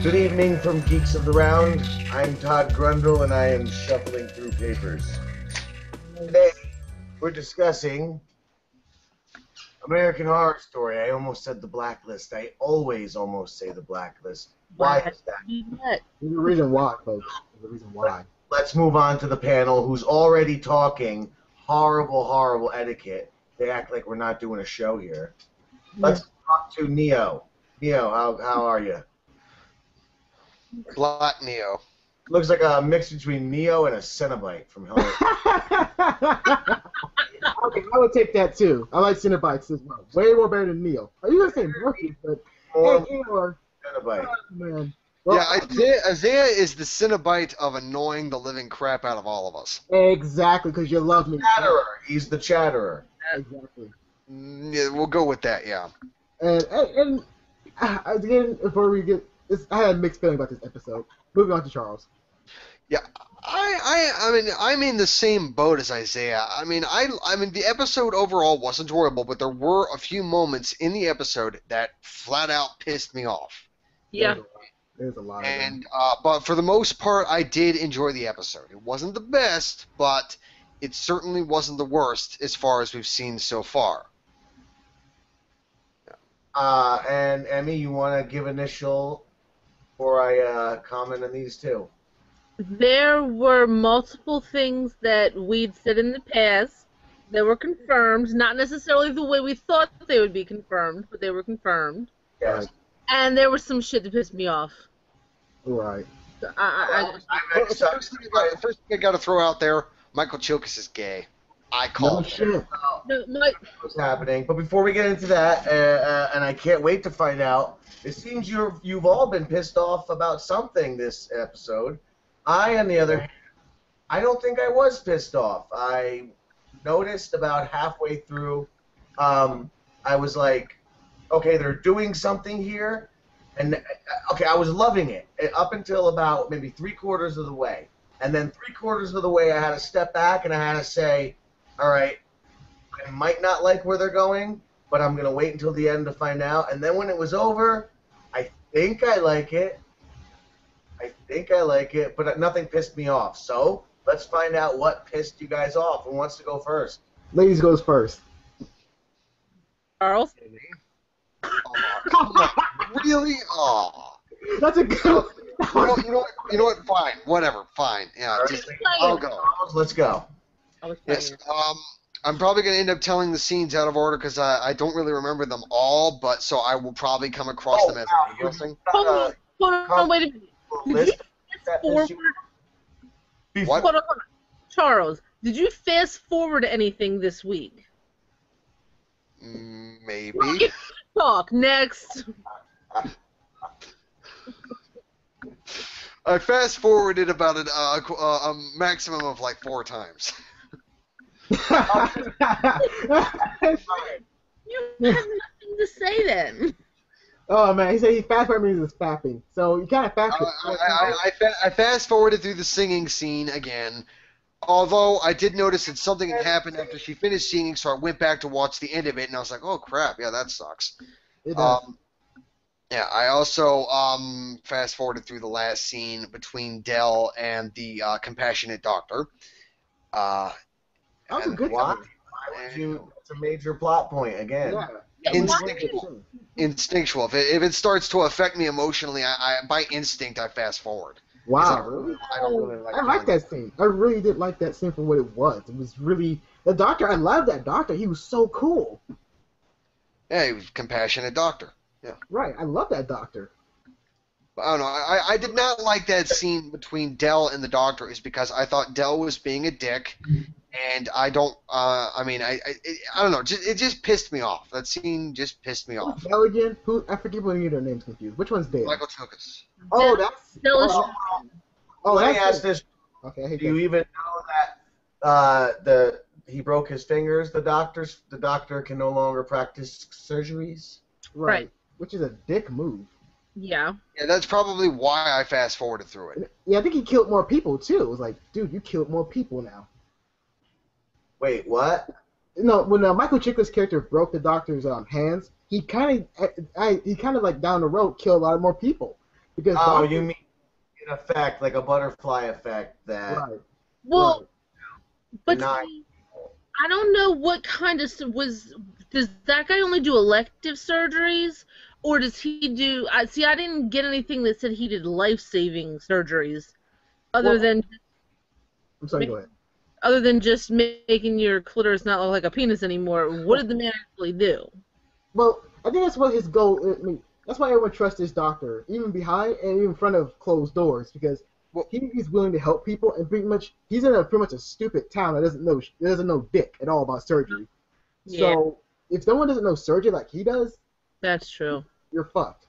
Good evening from Geeks of the Round. I'm Todd Grundle, and I am shuffling through papers. Today, we're discussing American Horror Story. I almost said the Blacklist. I always almost say the Blacklist. Why is that? There's a reason why, folks. There's a reason why. Let's move on to the panel who's already talking horrible, horrible etiquette. They act like we're not doing a show here. Let's talk to Neo. Neo, how are you? Black Neo. Looks like a mix between Neo and a Cenobite from Hell. Okay, I would take that too. I like Cenobites as well. Way more better than Neo. Are you gonna say Morpheus? But or Cenobite. man. Well, Yeah, Isaiah is the Cenobite of annoying the living crap out of all of us. exactly, because you love me. Chatterer. He's the Chatterer. Exactly. Yeah, we'll go with that, yeah. And again, before we get this, I had a mixed feeling about this episode. Moving on to Charles. Yeah, I mean, I'm in the same boat as Isaiah. I mean, the episode overall was enjoyable, but there were a few moments in the episode that flat out pissed me off. Yeah. There's a lot of And but for the most part, I did enjoy the episode. It wasn't the best, but it certainly wasn't the worst as far as we've seen so far. And Emmy, you want to give initial before I comment on these two? There were multiple things that we'd said in the past that were confirmed, not necessarily the way we thought they would be confirmed, but they were confirmed. Yes. And there was some shit that pissed me off. Right. So I'm The excited. first thing I got to throw out there, Michael Chilkus is gay. I call No it. shit. What's happening? But before we get into that, and I can't wait to find out. It seems you've all been pissed off about something this episode. I, on the other hand, I don't think I was pissed off. I noticed about halfway through, I was like, okay, they're doing something here, and okay, I was loving it up until about maybe 3/4 of the way, and then 3/4 of the way, I had to step back and I had to say, all right, I might not like where they're going, but I'm gonna wait until the end to find out. And then when it was over, I think I like it. But nothing pissed me off. So let's find out what pissed you guys off. Who wants to go first? Ladies goes first. Charles? Oh, come on. Really? Oh. That's a good. You know what? Fine. Whatever. Fine. Yeah. Just, I'll go. Let's go. Yes. I'm probably going to end up telling the scenes out of order because I don't really remember them all, but so I will probably come across them as I'm guessing. Hold on, wait a minute. Did you fast forward? What? Hold on. Charles, did you fast forward anything this week? Maybe. Talk next. I fast forwarded about a maximum of like 4 times. You have nothing to say then. Oh man, he said he fast forward means it's fapping. So you kind of fast. I fast forwarded through the singing scene again. Although I did notice that something had happened after she finished singing, so I went back to watch the end of it, and I was like, "Oh crap, yeah, that sucks." It does. Yeah, I also fast forwarded through the last scene between Dell and the compassionate doctor. That was a good Why? time. Why would you? It's a major plot point again. Instinctual. Instinctual. If it starts to affect me emotionally, I by instinct I fast forward. Wow, I really? don't really like. I like that scene. I really did like that scene for what it was. It was really the doctor. I love that doctor. He was so cool. Yeah, he was a compassionate doctor. Yeah. Right. I love that doctor. I don't know. I did not like that scene between Dell and the doctor, is because I thought Dell was being a dick, and I don't. I mean, I don't know. It just pissed me off. That scene just pissed me off. Dale again? Who? I forget when you their names confused. Which one's Dale? Michael Chilkus. Oh, that's. Let me ask this. Okay. I hate Do you that. even know that he broke his fingers? The doctor can no longer practice surgeries. Right. Which is a dick move. Yeah. Yeah, that's probably why I fast forwarded through it. Yeah, I think he killed more people too. It was like, dude, you killed more people now. Wait, what? No, when Michael Chiklis' character broke the doctor's hands, he kind of like down the road killed a lot more people. Because Oh, doctors, you mean in effect, like a butterfly effect that right, Well, right. but denies. see, I don't know what kind of was. Does that guy only do elective surgeries, or does he do? See, I didn't get anything that said he did life-saving surgeries, other Well, than I'm sorry. Go ahead. other than just making your clitoris not look like a penis anymore. What did the man actually do? Well, I think that's what his goal. I mean, that's why everyone trusts his doctor, even behind and even in front of closed doors, because Well, he's willing to help people, and pretty much he's in a pretty much a stupid town that doesn't know dick at all about surgery. Yeah, So if someone doesn't know surgery like he does, that's true. you're fucked.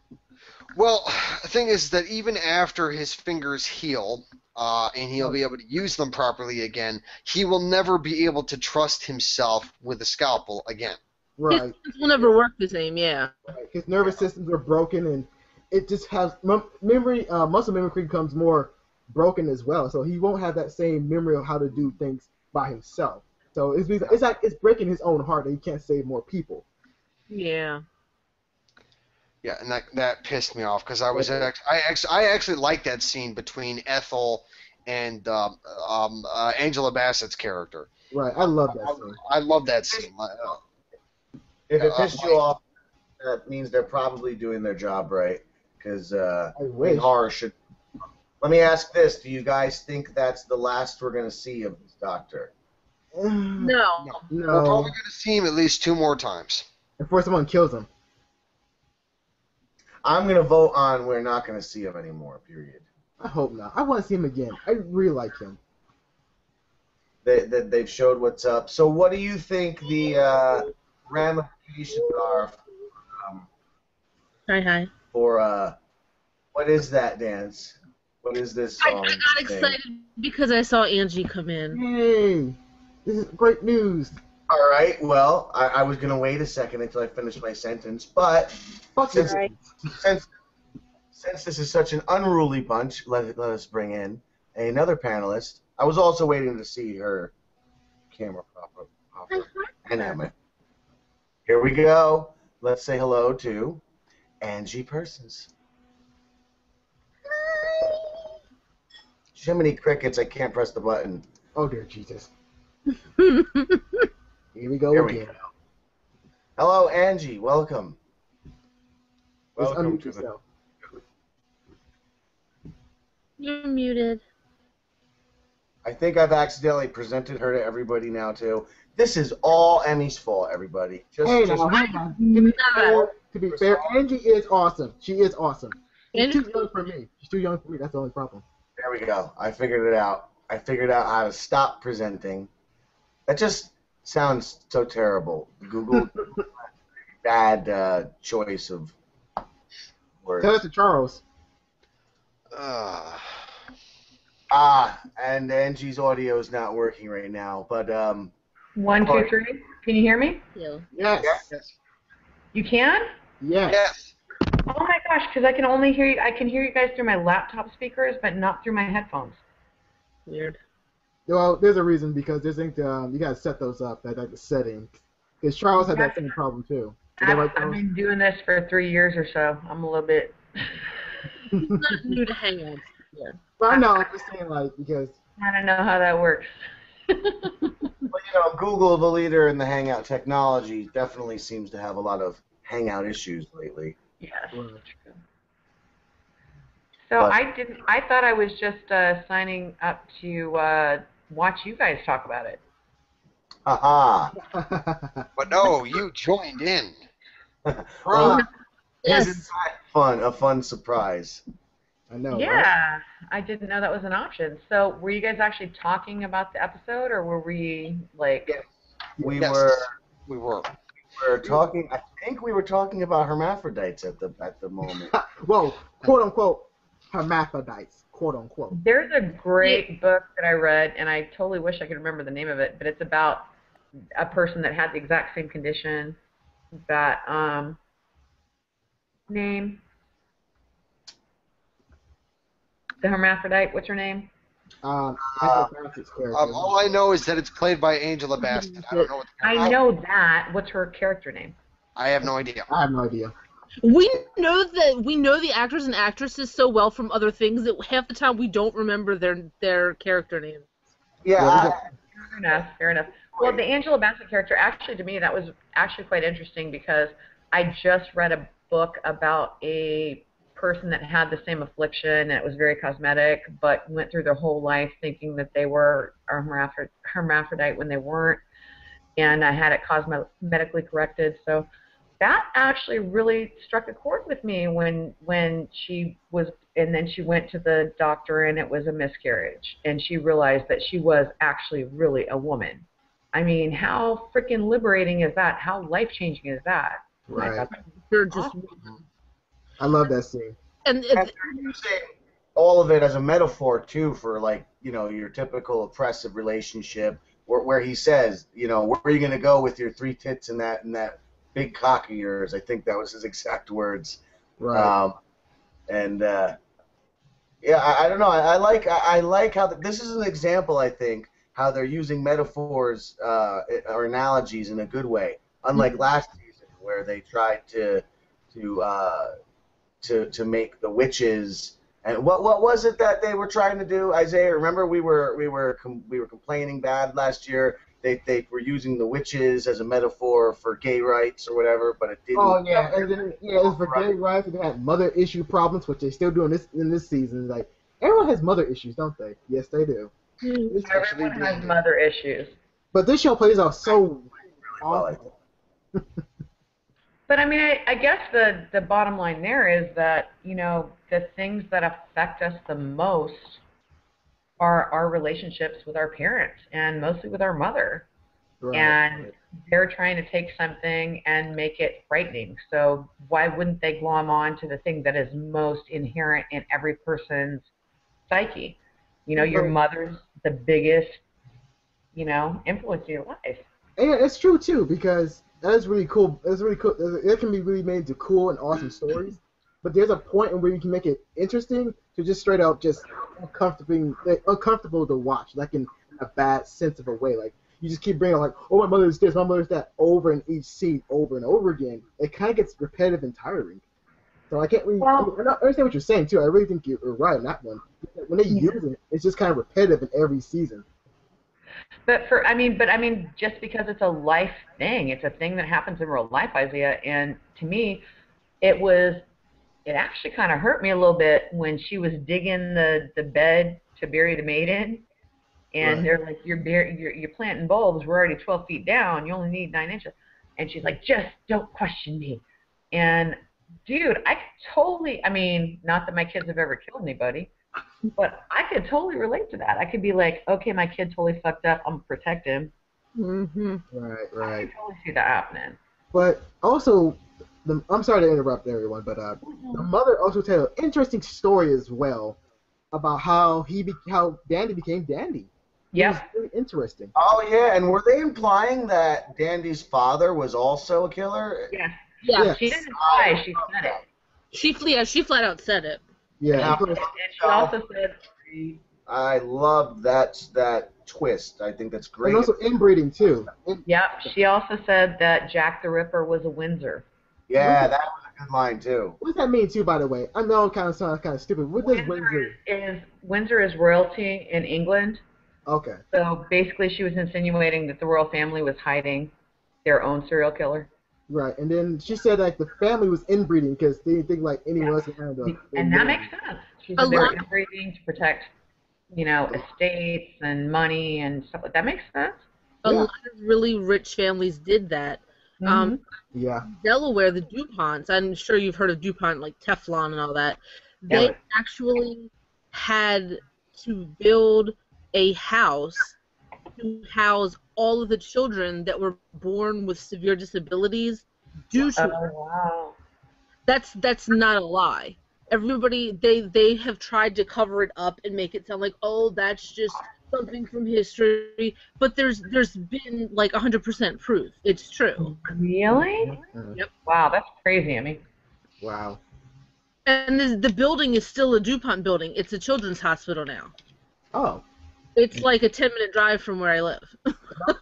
well, the thing is that even after his fingers heal, and he'll be able to use them properly again, he will never be able to trust himself with a scalpel again. Right. His hands will never work the same. Yeah. Right. His nervous systems are broken, and it just has memory. Muscle memory becomes more broken as well. So he won't have that same memory of how to do things by himself. So it's like it's breaking his own heart that he can't save more people. Yeah. Yeah, and that pissed me off because I actually liked that scene between Ethel and Angela Bassett's character. Right. I love that scene. I love that scene. If it pissed you off, that means they're probably doing their job right. Because wish. horror should. Let me ask this: do you guys think that's the last we're going to see of this Doctor? No. We're No. probably going to see him at least 2 more times. Before someone kills him. I'm going to vote on we're not going to see him anymore. Period. I hope not. I want to see him again. I really like him. They've showed what's up. So, what do you think the ramifications are Hi. for what is that dance? What is this I song? got thing? excited because I saw Angie come in. Hey, this is great news. All right. Well, I was going to wait a second until I finished my sentence, but Fuck since, it. since this is such an unruly bunch, let us bring in another panelist. I was also waiting to see her camera pop up. And Emma. Here we go. Let's say hello to Angie Persons. So many crickets, I can't press the button. Oh dear Jesus. Here we go Here we again. go. Hello, Angie. Welcome. Let's Welcome unmute to the. yourself. You're muted. I think I've accidentally presented her to everybody now too. This is all Emmy's fault, everybody. Hey, now, hang on. To be fair, Angie is awesome. She is awesome. She's too young for me. She's too young for me. That's the only problem. There we go. I figured it out. I figured out how to stop presenting. That just sounds so terrible. Google bad choice of words. Tell us to Charles. And Angie's audio is not working right now, but 1, 2, 3. Can you hear me? Yeah. Yes. You can? Yes. Yes. Oh my gosh, because I can only hear you. I can hear you guys through my laptop speakers, but not through my headphones. Weird. Well, there's a reason because there's you gotta set those up. Like the settings. Because Charles had that same problem too. Is that right, I've Charles? been doing this for 3 years or so. I'm a little bit. He's not new to Hangouts. Yeah. But I know. I'm just saying because. I don't know how that works. well, Google, the leader in the Hangout technology, definitely seems to have a lot of Hangout issues lately. Yes. Right. True. So I thought I was just signing up to watch you guys talk about it. Aha! But no, you joined in. Well, Yes. isn't that a fun surprise. I know. Right? Yeah, I didn't know that was an option. So were you guys actually talking about the episode, or were we like? We Yes. were. We were. We were talking. I think we were talking about hermaphrodites at the moment. Well, quote unquote, hermaphrodites, quote unquote. There's a great book that I read, and I totally wish I could remember the name of it, but it's about a person that had the exact same condition. That name. The hermaphrodite. What's her name? Angela Bassett's character. All I know is that it's played by Angela Bassett. I don't know what. I know that. What's her character name? I have no idea. I have no idea. We know the actors and actresses so well from other things that half the time we don't remember their character names. Yeah, Fair enough. Fair enough. Well, the Angela Bassett character, actually, to me, that was actually quite interesting because I just read a book about a person that had the same affliction, and it was very cosmetic, but went through their whole life thinking that they were a hermaphrodite when they weren't, and I had it cosmetically corrected. So that actually really struck a chord with me when she was, and then she went to the doctor and it was a miscarriage, and she realized that she was actually really a woman. I mean, how freaking liberating is that? How life-changing is that? Right. They're just I love that scene. and and they're using all of it as a metaphor too for like your typical oppressive relationship where he says where are you gonna go with your three tits and that big cock of yours. I think that was his exact words. Right. And yeah, I don't know. I like how this is an example. I think how they're using metaphors or analogies in a good way, unlike last season where they tried to make the witches. And what was it that they were trying to do, Isaiah? Remember we were complaining bad last year. They were using the witches as a metaphor for gay rights or whatever, but it didn't. Oh yeah, and then it was for gay rights. They had mother issue problems, which they still do in this season. Like everyone has mother issues, don't they? Yes, they do. Everyone has mother issues. But this show plays out so Well, But I mean, I guess the bottom line there is that the things that affect us the most are our relationships with our parents and mostly with our mother. Right. And they're trying to take something and make it frightening. So why wouldn't they glom on to the thing that is most inherent in every person's psyche? Your mother's the biggest, influence in your life. And it's true too, because that is really cool. It's really cool. It can be really made into cool and awesome stories. But there's a point in where you can make it interesting to just straight up just uncomfortable to watch, like in a bad sense of a way. Like you just keep bringing like, oh, my mother is this, my mother is that, over in each scene, over and over again. It kind of gets repetitive and tiring. So I can't really. I understand what you're saying too. I really think you're right on that one. When they use it, it's just kind of repetitive in every season. But just because it's a life thing, it's a thing that happens in real life, Isaiah. And to me, it actually kind of hurt me a little bit when she was digging the bed to bury the maid in, and they're like, you're planting bulbs. We're already 12 feet down. You only need 9 inches. And she's like, just don't question me. And dude, I could totally. I mean, not that my kids have ever killed anybody. But I could totally relate to that. I could be like, okay, my kid totally fucked up. I'm going to protect him. Mm-hmm. Right. I could totally see that happening. But also, I'm sorry to interrupt everyone, but the mother also tells an interesting story as well about how Dandy became Dandy. Yeah. It was really interesting. Oh yeah, and were they implying that Dandy's father was also a killer? Yeah. Yeah. She didn't lie. She said it. She flat out said it. Yeah. And she also said. I love that twist. I think that's great. And also inbreeding too. Yep. She also said that Jack the Ripper was a Windsor. Yeah, that was a good line too. What does that mean too, by the way? I know it kind of sounds kind of stupid. What does Windsor is royalty in England. Okay. So basically, she was insinuating that the royal family was hiding their own serial killer. Right, and then she said like the family was inbreeding because they didn't think like anyone else would handle it. And that makes sense. She said they were inbreeding to protect, estates and money and stuff like that. Makes sense. A lot of really rich families did that. Yeah. Delaware, the DuPonts, I'm sure you've heard of DuPont, like Teflon and all that. They actually had to build a house to house all of the children that were born with severe disabilities due to wow. That's not a lie. Everybody they have tried to cover it up and make it sound like, oh, that's just something from history, but there's been like 100% proof it's true. Really? Yep. Wow, that's crazy. I mean, wow. And the building is still a DuPont building. It's a children's hospital now. Oh. It's like a 10-minute drive from where I live.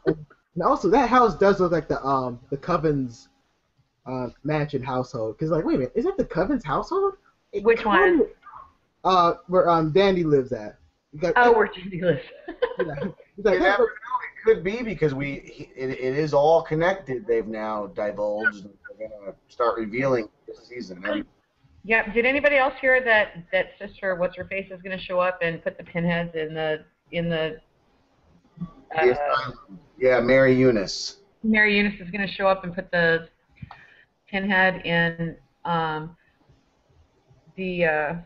And also, that house does look like the Covens mansion household. Because like, wait a minute, is that the Coven's household? Which one? Where Dandy lives at. Got, Oh, where Dandy lives. Yeah. He's like, You never know. It could be because it is all connected. They've now divulged. And they're gonna start revealing this season. Yeah. Did anybody else hear that sister, what's her face, is going to show up and put the pinheads in the Yeah, Mary Eunice. Mary Eunice is going to show up and put the pinhead in the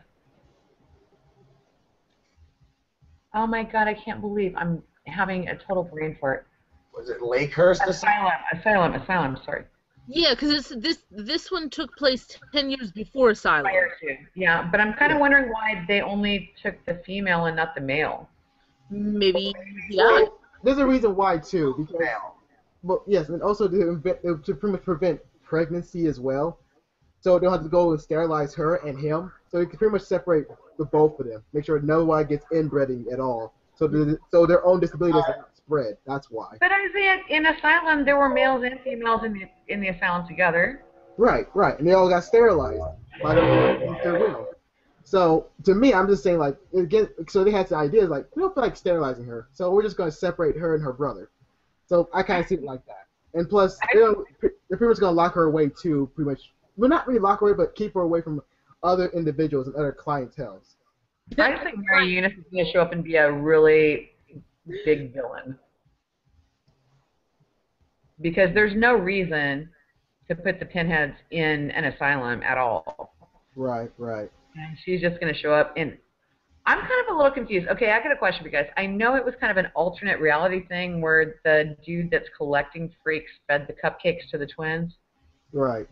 oh my god, I can't believe I'm having a total brain fart. Was it Lakehurst? Asylum, sorry. Yeah, because this one took place 10 years before Asylum. Prior to. Yeah, but I'm kind of wondering why they only took the female and not the male. Maybe, yeah. Well, there's a reason why too. Because, well, yes, and also to pretty much prevent pregnancy as well. So they'll have to go and sterilize her and him. So you can pretty much separate the both of them. Make sure no one gets inbreeding at all. So their own disability doesn't spread. That's why. But Isaiah, in Asylum, there were males and females in the asylum together. Right. And they all got sterilized by their will. So to me, I'm just saying, like, again, so they had the ideas like, we don't feel like sterilizing her, so we're just going to separate her and her brother. So I kind of see it like that. And plus, they're pretty much going to lock her away too, pretty much. Well, not really lock her away, but keep her away from other individuals and other clienteles. I just think Mary Eunice is going to show up and be a really big villain. Because there's no reason to put the pinheads in an asylum at all. Right. And she's just going to show up. And I'm kind of a little confused. Okay, I got a question for you guys. I know it was kind of an alternate reality thing where the dude that's collecting freaks fed the cupcakes to the twins. Right.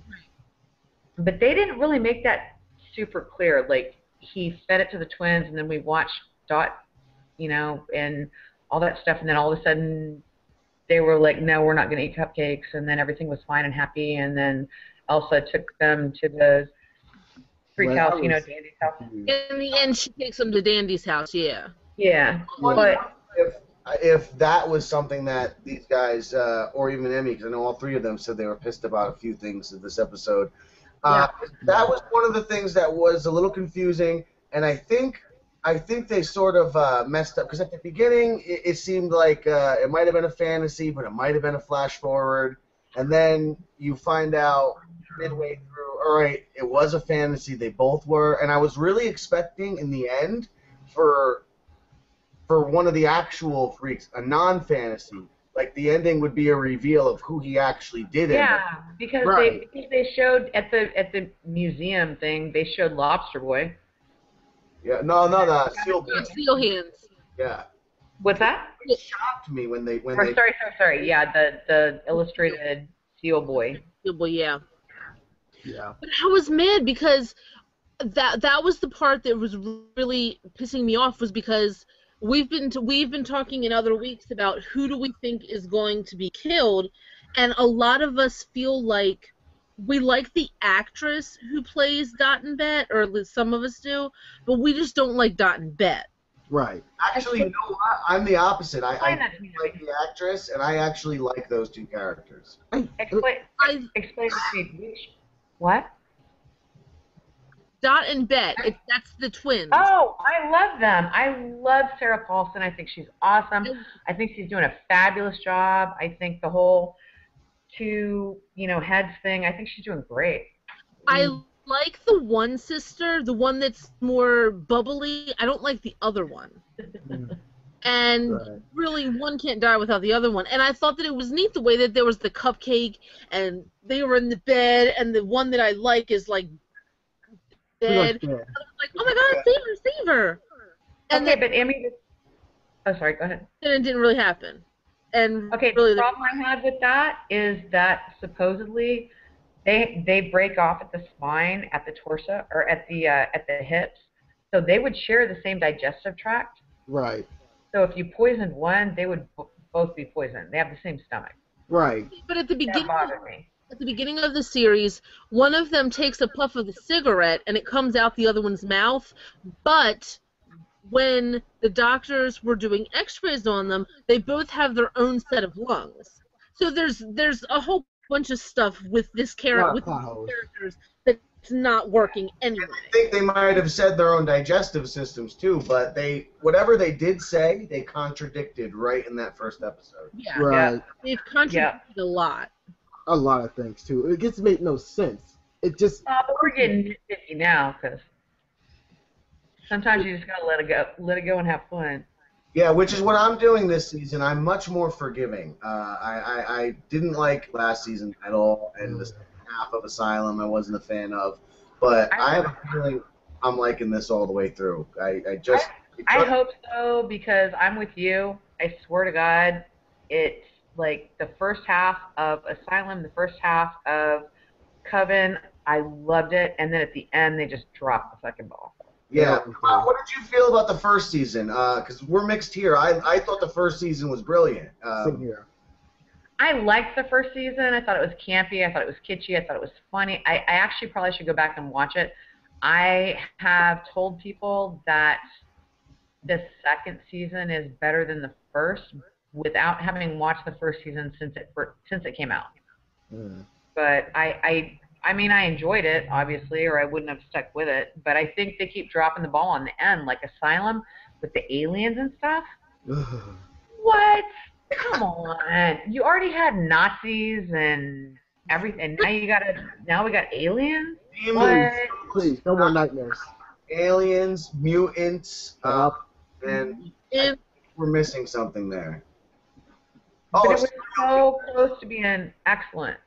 But they didn't really make that super clear. Like, he fed it to the twins, and then we watched Dot, and all that stuff, and then all of a sudden they were like, no, we're not going to eat cupcakes, and then everything was fine and happy, and then Elsa took them to the freak house, Dandy's house. In the end, she takes them to Dandy's house, yeah. Yeah, but if that was something that these guys, or even Emmy, because I know all three of them said they were pissed about a few things in this episode, that was one of the things that was a little confusing, and I think they sort of messed up, because at the beginning it seemed like it might have been a fantasy, but it might have been a flash forward, and then you find out midway through, all right, it was a fantasy, they both were, and I was really expecting in the end for one of the actual freaks, a non-fantasy, like the ending would be a reveal of who he actually did it. Yeah, because they showed at the museum thing, they showed Lobster Boy. Yeah, no, Seal Boy. Seal Hands. Yeah. What's that? It shocked me when they. Sorry. Yeah, the illustrated Seal Boy. Seal Boy, yeah. Yeah. But I was mad because that was the part that was really pissing me off, was because we've been talking in other weeks about who do we think is going to be killed, and a lot of us feel like we like the actress who plays Dot and Bet, or at least some of us do, but we just don't like Dot and Bet. Right. Actually, no, I'm the opposite. I like the actress, and I actually like those two characters. Explain to me. What? Dot and Bet, that's the twins. Oh, I love them. I love Sarah Paulson. I think she's awesome. I think she's doing a fabulous job. I think the whole two, heads thing, I think she's doing great. I like the one sister, the one that's more bubbly. I don't like the other one. And really, one can't die without the other one. And I thought that it was neat the way that there was the cupcake, and they were in the bed, and the one that I like is like dead. I was like, oh my God, save her. And okay, but Emmy, sorry, go ahead. And it didn't really happen. And okay, really, the problem I had with that is that supposedly they break off at the spine, at the torso, or at the hips, so they would share the same digestive tract. Right. So if you poisoned one, they would both be poisoned. They have the same stomach. Right. But at the beginning of the series, one of them takes a puff of the cigarette and it comes out the other one's mouth. But when the doctors were doing X-rays on them, they both have their own set of lungs. So there's a whole bunch of stuff with this A lot character, of with plot these holes. characters that's not working anyway. I think they might have said their own digestive systems too, but whatever they did say, they contradicted right in that first episode. Yeah, Right. they've contradicted a lot. A lot of things too. It just made no sense. It just. But we're getting nitpicky now because sometimes you just gotta let it go and have fun. Yeah, which is what I'm doing this season. I'm much more forgiving. I didn't like last season at all, and the second half of Asylum I wasn't a fan of. But I have a feeling I'm liking this all the way through. I hope so because I'm with you. I swear to God, it's like the first half of Asylum, the first half of Coven. I loved it, and then at the end they just dropped the second ball. Yeah. What did you feel about the first season? Because we're mixed here. I thought the first season was brilliant. Same here. I liked the first season. I thought it was campy. I thought it was kitschy. I thought it was funny. I actually probably should go back and watch it. I have told people that the second season is better than the first without having watched the first season since it came out. But I mean, I enjoyed it, obviously, or I wouldn't have stuck with it. But I think they keep dropping the ball on the end, like Asylum with the aliens and stuff. What? Come on! You already had Nazis and everything. Now we got aliens. What? Please, no more nightmares. Aliens, mutants, and we're missing something there. But it was so close to being excellent.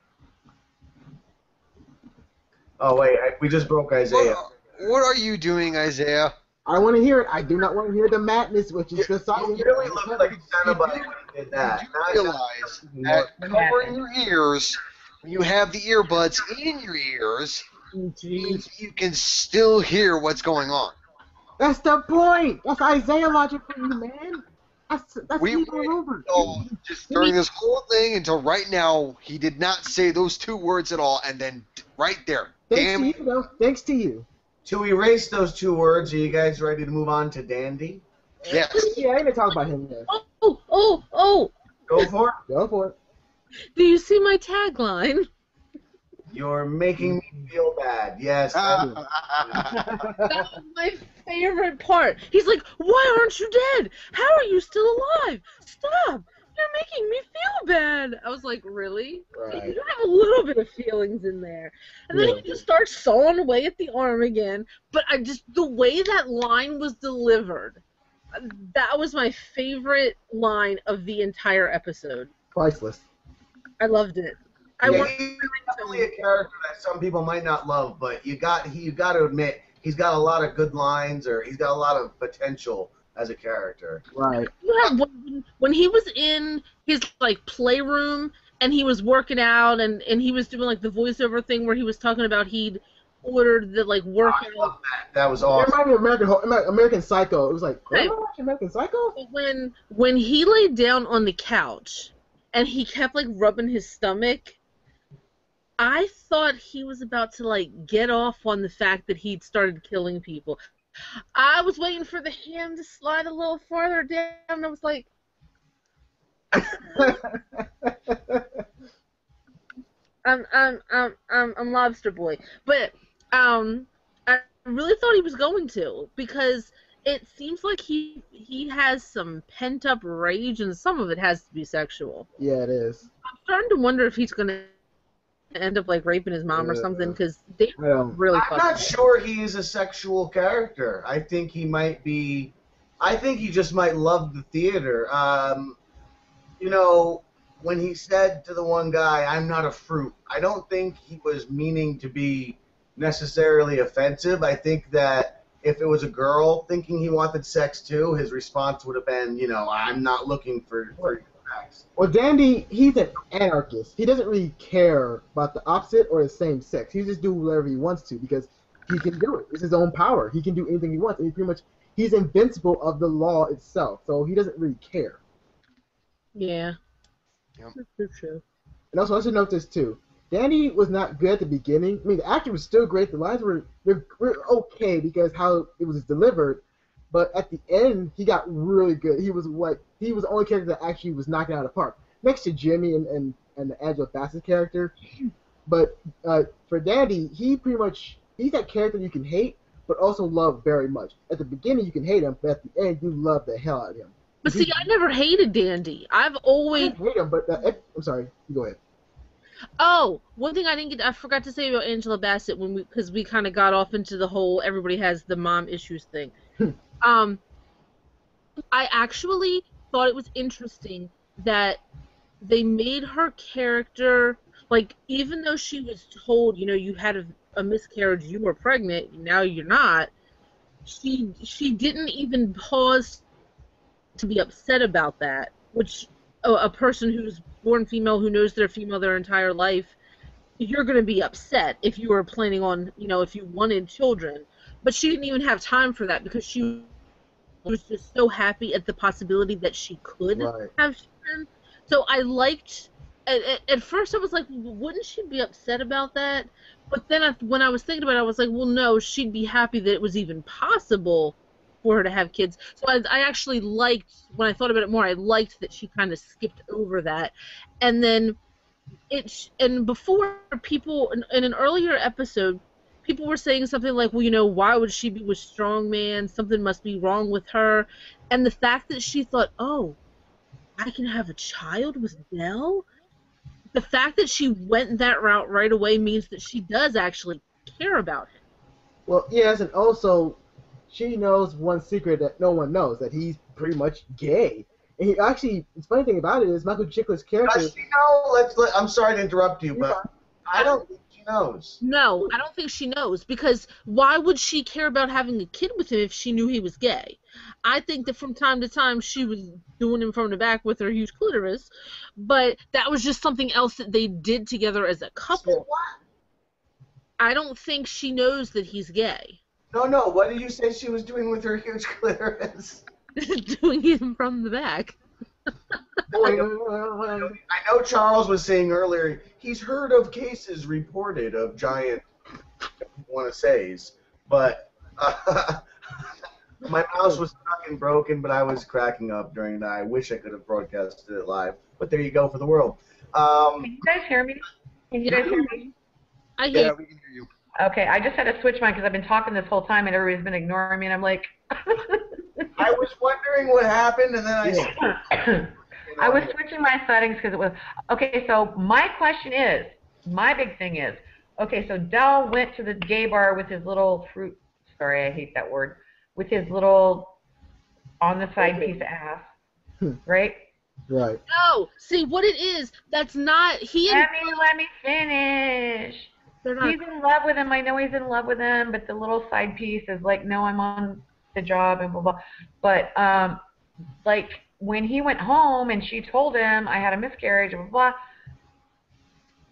Oh wait, we just broke Isaiah. What are you doing, Isaiah? I want to hear it. I do not want to hear the madness, which is the You really looked like somebody when you did that. You realize that covering your ears, when you have the earbuds in your ears, means you can still hear what's going on. That's the point. That's Isaiah logic for you, man. That's me all over. Just during this whole thing until right now, he did not say those two words at all, and then right there. Thanks to you, though. Thanks to you. To erase those two words, are you guys ready to move on to Dandy? Yes. Yeah, I ain't gonna talk about him yet. Oh! Go for it. Go for it. Do you see my tagline? You're making me feel bad. Yes. That was my favorite part. He's like, "Why aren't you dead? How are you still alive? Stop! You're making me feel bad." I was like, "Really? Right. You have a little bit of feelings in there." And then he just starts sawing away at the arm again. But the way that line was delivered, that was my favorite line of the entire episode. Priceless. I loved it. He's definitely a character that some people might not love, but you got to admit he's got a lot of good lines, or he's got a lot of potential as a character. Right. Yeah, when he was in his like playroom and he was working out and he was doing like the voiceover thing where he was talking about he'd ordered the like workout. I love that. That was awesome. It reminded me of American Psycho. It was like, Hey. American Psycho? When he laid down on the couch and he kept like rubbing his stomach, I thought he was about to like get off on the fact that he'd started killing people. I was waiting for the hand to slide a little farther down, and I was like, I'm Lobster Boy. But I really thought he was going to, because it seems like he has some pent up rage, and some of it has to be sexual. Yeah, it is. I'm starting to wonder if he's gonna end up like raping his mom or something, because they really. I'm not sure he is a sexual character. I think he might be. I think he just might love the theater. You know, when he said to the one guy, "I'm not a fruit," I don't think he was meaning to be necessarily offensive. I think that if it was a girl thinking he wanted sex too, his response would have been, you know, "I'm not looking for sex." Well, Dandy, he's an anarchist. He doesn't really care about the opposite or the same sex. He just do whatever he wants to because he can do it. It's his own power. He can do anything he wants. And he's invincible of the law itself. So he doesn't really care. Yeah. Yep. That's true. And also, I should note this too. Danny was not good at the beginning. I mean, the acting was still great. The lines were okay because how it was delivered. But at the end, he got really good. He was the only character that actually was knocking it out of the park. Next to Jimmy and and the Angela Bassett character. But for Dandy, he's that character you can hate, but also love very much. At the beginning, you can hate him, but at the end, you love the hell out of him. But see, I never hated Dandy. I've I always. hate him, but I'm sorry. You go ahead. Oh, one thing I forgot to say about Angela Bassett because we kind of got off into the whole everybody has the mom issues thing. I actually thought it was interesting that they made her character, like, even though she was told, you had a miscarriage, you were pregnant, now you're not, she didn't even pause to be upset about that, which a person who's born female, who knows they're female their entire life, you're going to be upset if you were planning on, if you wanted children. But she didn't even have time for that because she was just so happy at the possibility that she could have children. So I liked, at first I was like, wouldn't she be upset about that? But then when I was thinking about it, I was like, well, no, she'd be happy that it was even possible for her to have kids. So I actually liked, when I thought about it more, I liked that she kind of skipped over that. And then before, people, in an earlier episode, people were saying something like, well, why would she be with Strongman? Something must be wrong with her. And the fact that she thought, oh, I can have a child with Dell? The fact that she went that route right away means that she does actually care about him. Well, yes, and also she knows one secret that no one knows, that he's pretty much gay. And he actually, the funny thing about it is Michael Chiklis' character... Does she know? I'm sorry to interrupt you, but I don't think she knows. No, I don't think she knows, because why would she care about having a kid with him if she knew he was gay? I think that from time to time she was doing him from the back with her huge clitoris, but that was just something else that they did together as a couple. What? I don't think she knows that he's gay. No, what did you say she was doing with her huge clitoris? Doing him from the back. I know Charles was saying earlier he's heard of cases reported of giant, want to say's, but my mouse was stuck and broken, but I was cracking up during that. I wish I could have broadcasted it live, but there you go for the world. Can you guys hear me? I Yeah, we can hear you. Okay, I just had to switch mine because I've been talking this whole time and everybody's been ignoring me, and I'm like... I was wondering what happened, and then I was switching my settings because it was... Okay, so my big thing is, okay, so Dell went to the gay bar with his little fruit... Sorry, I hate that word. With his little on-the-side piece of ass, right? Right. No, see, what it is, that's not... Let me finish. He's in love with him. I know he's in love with him, but the little side piece is like, no, I'm on the job and blah, blah. But, like, when he went home and she told him I had a miscarriage, blah, blah,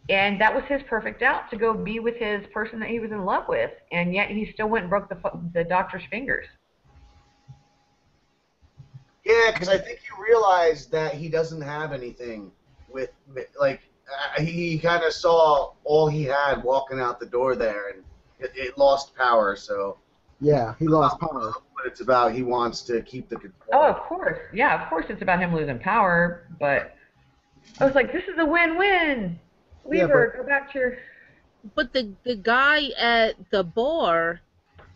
and that was his perfect out to go be with his person that he was in love with, and yet he still went and broke the doctor's fingers. Yeah, because I think you realize that he doesn't have anything with like, he kind of saw all he had walking out the door there, and it lost power, so... Yeah, he lost power. What it's about, he wants to keep the control. Oh, of course. Yeah, of course it's about him losing power, but I was like, this is a win-win. Weaver, go back to your... But the guy at the bar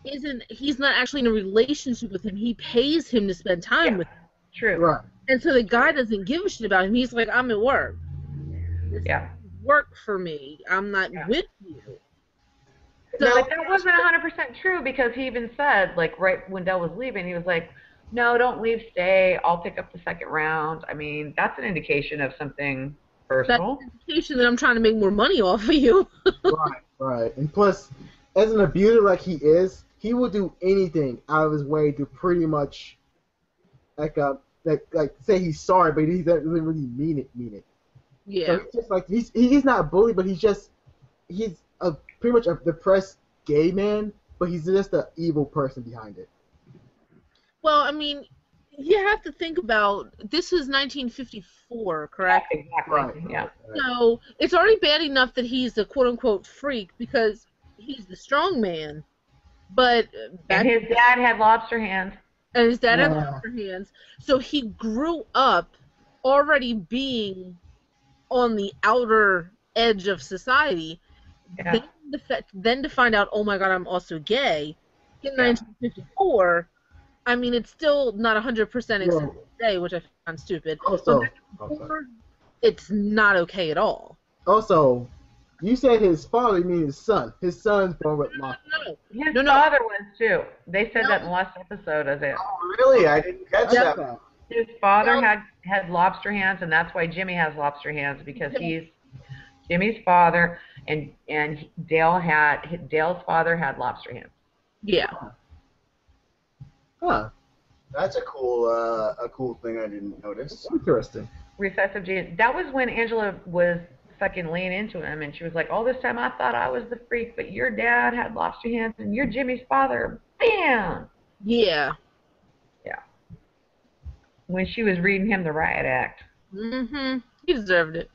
he's not actually in a relationship with him. He pays him to spend time with him. True. Right. And so the guy doesn't give a shit about him. He's like, I'm at work. Yeah. Work for me. I'm not with you. So, but that wasn't 100% true because he even said, like, right when Dell was leaving, he was like, no, don't leave, stay. I'll pick up the second round. I mean, that's an indication of something personal. That's an indication that I'm trying to make more money off of you. Right. And plus, as an abuser like he is, he will do anything out of his way to pretty much, like say he's sorry, but he doesn't really mean it. Yeah. So he's just like he's not a bully, but he's pretty much a depressed gay man, but he's just an evil person behind it. Well, I mean, you have to think about, this is 1954, correct? Exactly. Right. Yeah. So it's already bad enough that he's a quote-unquote freak because he's the strong man, but... And his dad had lobster hands. And his dad had lobster hands. So he grew up already being on the outer edge of society. Yeah. Then to find out, oh my God, I'm also gay in 1954. I mean, it's still not 100% accepted today, which I find stupid. Also, It's not okay at all. Also, you said his father, you mean his son. His son's born with lobster. His father was too. They said that in the last episode of it. Oh, really? I didn't catch that. His father had lobster hands, and that's why Jimmy has lobster hands, because he's Jimmy's father, and Dale's father had lobster hands. Yeah. Huh. That's a cool thing I didn't notice. Interesting. Recessive genes. That was when Angela was fucking laying into him, and she was like, all this time I thought I was the freak, but your dad had lobster hands, and you're Jimmy's father. Bam! Yeah. Yeah. When she was reading him the riot act. Mm-hmm. He deserved it.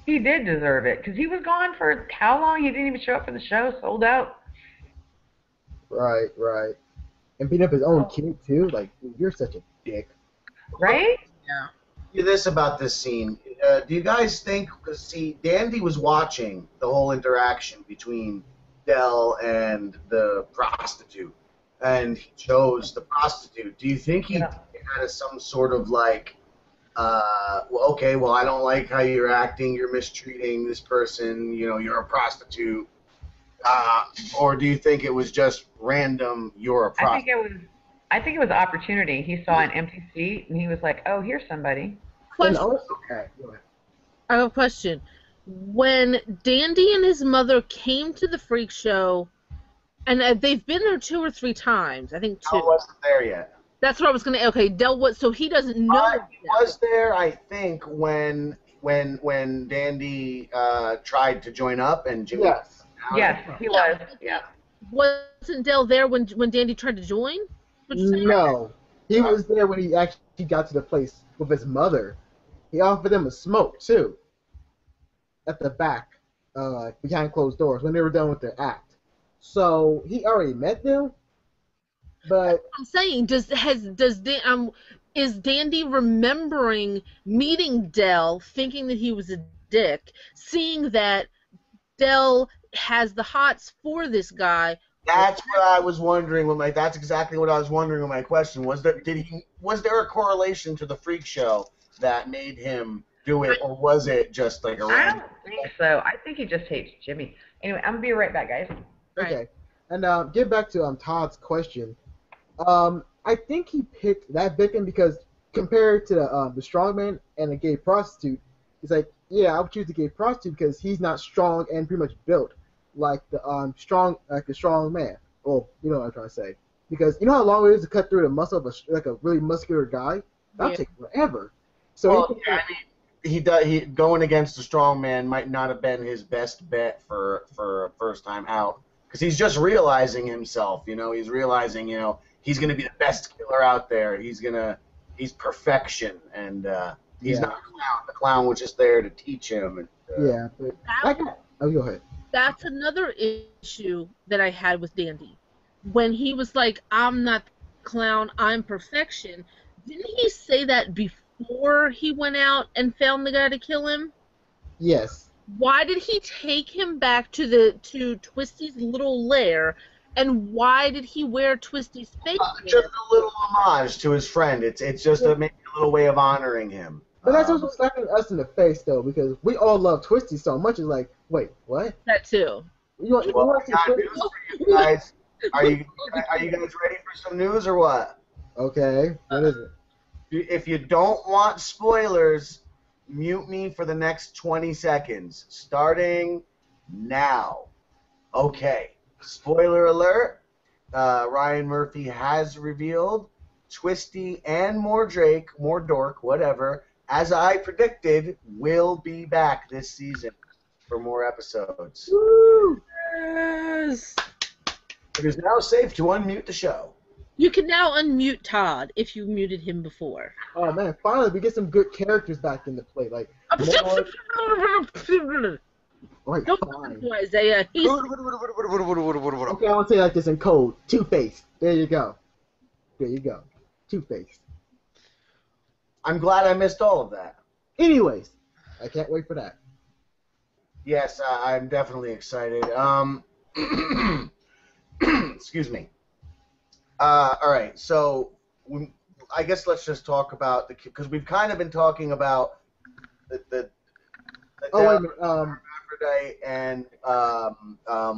He did deserve it, because he was gone for how long? He didn't even show up for the show, sold out. Right. And beating up his own kid, too? Like, dude, you're such a dick. Right? Yeah. This about this scene. Do you guys think, because see, Dandy was watching the whole interaction between Dell and the prostitute, and he chose the prostitute. Do you think he had some sort of like, well, I don't like how you're acting, you're mistreating this person, you're a prostitute, or do you think it was just random, you're a prostitute? I think it was opportunity. He saw an empty seat, and he was like, oh, here's somebody. I have a question. When Dandy and his mother came to the freak show, and they've been there 2 or 3 times, I think 2. I wasn't there yet. That's what I was going to... Okay, Del was... So he doesn't know... He was there, I think, when Dandy tried to join up, and Jimmy... Yes, he was. Yeah. Wasn't Del there when Dandy tried to join? No. He was there when he actually got to the place with his mother. He offered them a smoke, too. At the back, behind closed doors, when they were done with their act. So, he already met them, but... I'm saying, is Dandy remembering meeting Del, thinking that he was a dick, seeing that Del has the hots for this guy? That's what I was wondering. That's exactly what I was wondering with my question. Was there a correlation to the freak show that made him do it, or was it just like a random? I don't think so. I think he just hates Jimmy. Anyway, I'm gonna be right back, guys. Okay. And get back to Todd's question. I think he picked that victim because compared to the strongman and the gay prostitute, he's like, yeah, I would choose the gay prostitute because he's not strong and pretty much built like the strong man. Well, you know what I'm trying to say. Because you know how long it is to cut through the muscle of a really muscular guy? That'll take forever. So he going against the strong man might not have been his best bet for a first time out, because he's just realizing himself. He's realizing he's going to be the best killer out there. He's perfection, and he's not a clown. The clown was just there to teach him. And, go ahead. That's another issue that I had with Dandy. When he was like, I'm not the clown, I'm perfection, didn't he say that before he went out and found the guy to kill him? Yes. Why did he take him back to Twisty's little lair, and why did he wear Twisty's face? Just a little homage to his friend. It's just maybe a little way of honoring him. But that's also slapping us in the face, though, because we all love Twisty so much. It's like, wait, what? That too. Guys, are you guys ready for some news or what? Okay. What is it? If you don't want spoilers, mute me for the next 20 seconds, starting now. Okay. Spoiler alert. Ryan Murphy has revealed Twisty and Mordrake, Mordork, whatever, as I predicted, will be back this season for more episodes. Woo! Yes. It is now safe to unmute the show. You can now unmute Todd if you muted him before. Oh man, finally we get some good characters back into play. Like, Don't fine. listen to Isaiah. He's Okay, I want to say it like this in code. Two-Face. There you go. Two-Face. I'm glad I missed all of that. Anyways, I can't wait for that. Yes, I'm definitely excited. Excuse me. All right, so I guess let's just talk about because we've kind of been talking about the Oh wait a death minute. of Aphrodite and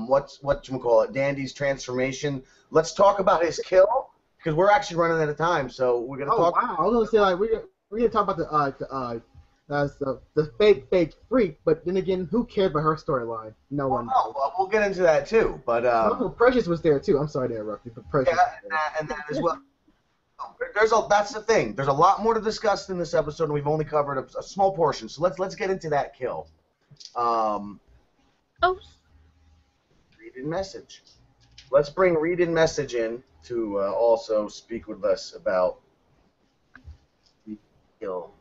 what you call it, Dandy's transformation. Let's talk about his kill because we're actually running out of time, so we're gonna Oh talk. wow! I was gonna say like we're gonna talk about the fake freak, but then again, who cared about her storyline? No one. Well, we'll get into that too, but Also, Precious was there too. I'm sorry to interrupt you, but Precious. yeah, and that as well. That's the thing. There's a lot more to discuss in this episode, and we've only covered a small portion. So let's get into that kill. Oh, Read in message. Let's bring read in message in to also speak with us about the kill.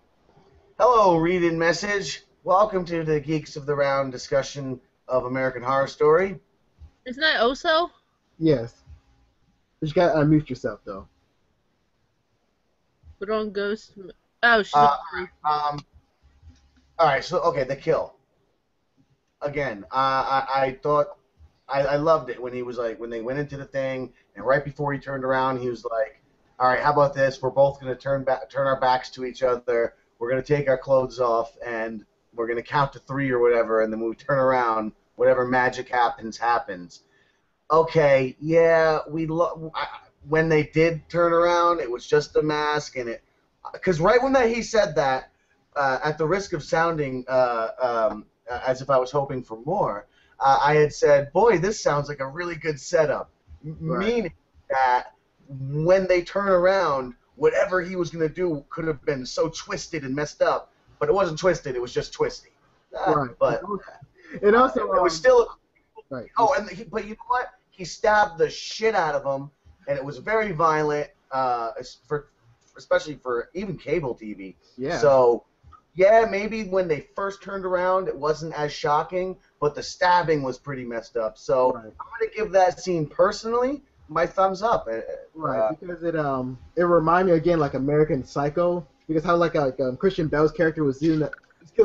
Hello, read in message. Welcome to the Geeks of the Round discussion of American Horror Story. isn't that Oso? Yes. But you gotta unmute yourself though. Put on Ghost. Oh, she's. All right. So okay, the kill. Again, I thought I loved it when he was like when they went into the thing and right before he turned around he was like, all right, how about this? We're both gonna turn our backs to each other. We're gonna take our clothes off and we're gonna count to 3 or whatever, and then when we turn around, whatever magic happens. Okay, yeah, when they did turn around, it was just a mask, and because right when he said that, at the risk of sounding as if I was hoping for more, I had said, boy, this sounds like a really good setup, meaning that when they turn around, whatever he was going to do could have been so twisted and messed up, but it wasn't twisted, it was just twisty. Right. But and also, it was still... right. Oh, but you know what? He stabbed the shit out of him, and it was very violent, especially for even cable TV. Yeah. So, yeah, maybe when they first turned around, it wasn't as shocking, but the stabbing was pretty messed up. So Right. I'm going to give that scene personally my thumbs up. Right, because it reminded me again like American Psycho, because how like Christian Bale's character was killing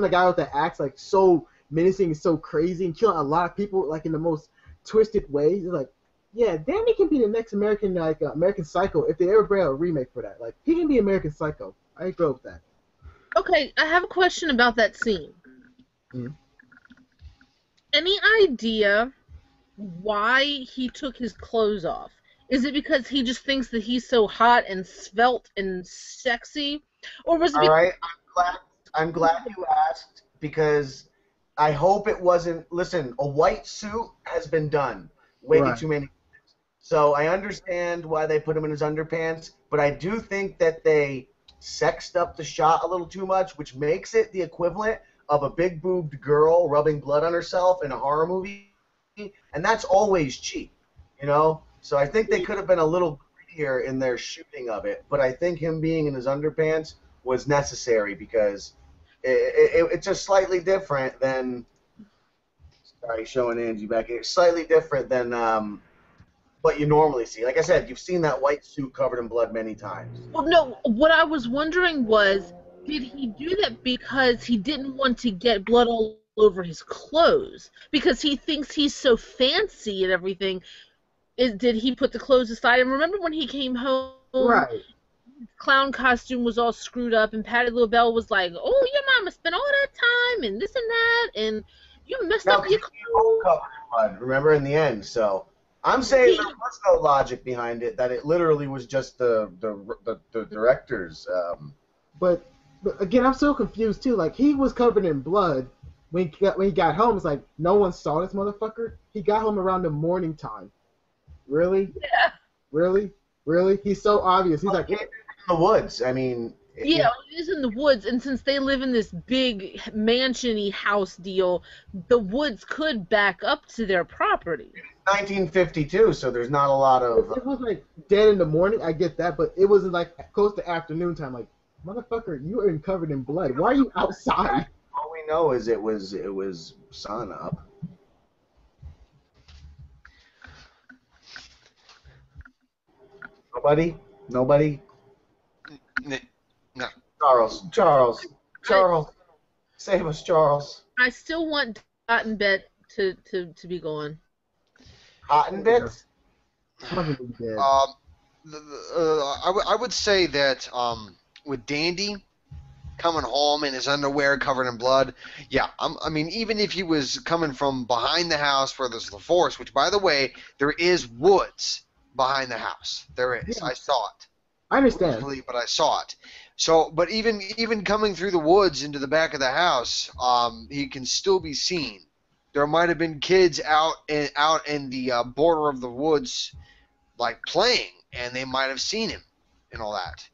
a guy with the axe like so menacing and so crazy and killing a lot of people like in the most twisted ways. It's like, yeah, Danny can be the next American American Psycho if they ever bring out a remake for that. Like he can be American Psycho. I agree with that. Okay, I have a question about that scene. Mhm. Any idea why he took his clothes off? Is it because he just thinks that he's so hot and svelte and sexy, or was it? All right, I'm glad you asked because I hope it wasn't. Listen, a white suit has been done way Right. too many times. So I understand why they put him in his underpants, but I do think that they sexed up the shot a little too much, which makes it the equivalent of a big-boobed girl rubbing blood on herself in a horror movie, and that's always cheap, you know? So I think they could have been a little grittier in their shooting of it, but I think him being in his underpants was necessary because it's just slightly different than... Sorry, showing Angie back here. Slightly different than what you normally see. Like I said, you've seen that white suit covered in blood many times. Well, no. What I was wondering was, did he do that because he didn't want to get blood all over his clothes? Because he thinks he's so fancy and everything. Did he put the clothes aside? And remember when he came home, Right. his clown costume was all screwed up, and Patty LaBelle was like, "Oh, your mama spent all that time and this and that, and you messed Now, up your he won't clothes." cover in blood, remember, in the end. So I'm saying there was no logic behind it, that it literally was just the director's... But again, I'm so confused too. Like he was covered in blood when he got home. It's like no one saw this motherfucker. He got home around the morning time. Really? Yeah. Really? Really? He's so obvious. He's like, in the woods. I mean... Yeah, it is in the woods, and since they live in this big mansion-y house deal, the woods could back up to their property. 1952, so there's not a lot of... it was like dead in the morning. I get that, but it wasn't like close to afternoon time. Like, motherfucker, you are covered in blood. Why are you outside? All we know is it was sun up. Nobody? No. Charles. Save us, Charles. I still want Dot and Bet to be gone. Cotton bits? Mother be dead. I would say that with Dandy coming home in his underwear covered in blood, yeah, I mean, even if he was coming from behind the house where there's the forest, which, by the way, there is woods behind the house. There is. Yeah. I saw it. I understand. But I saw it. So, but even coming through the woods into the back of the house, he can still be seen. There might have been kids out in the border of the woods, like playing, and they might have seen him and all that.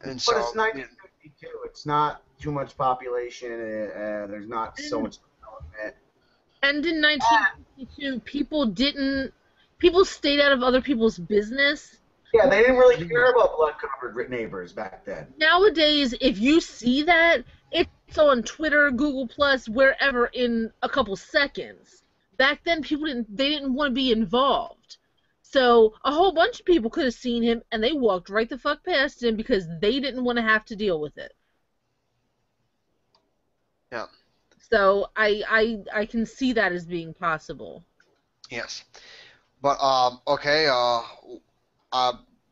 And But so, it's 1952. It's not too much population. There's not so much development. And in 1952, people stayed out of other people's business. Yeah, they didn't really care about blood-covered neighbors back then. Nowadays, if you see that, it's on Twitter, Google Plus, wherever in a couple seconds. Back then, people didn't want to be involved. So a whole bunch of people could have seen him, and they walked right the fuck past him because they didn't want to have to deal with it. yeah, So I can see that as being possible. yes. But okay.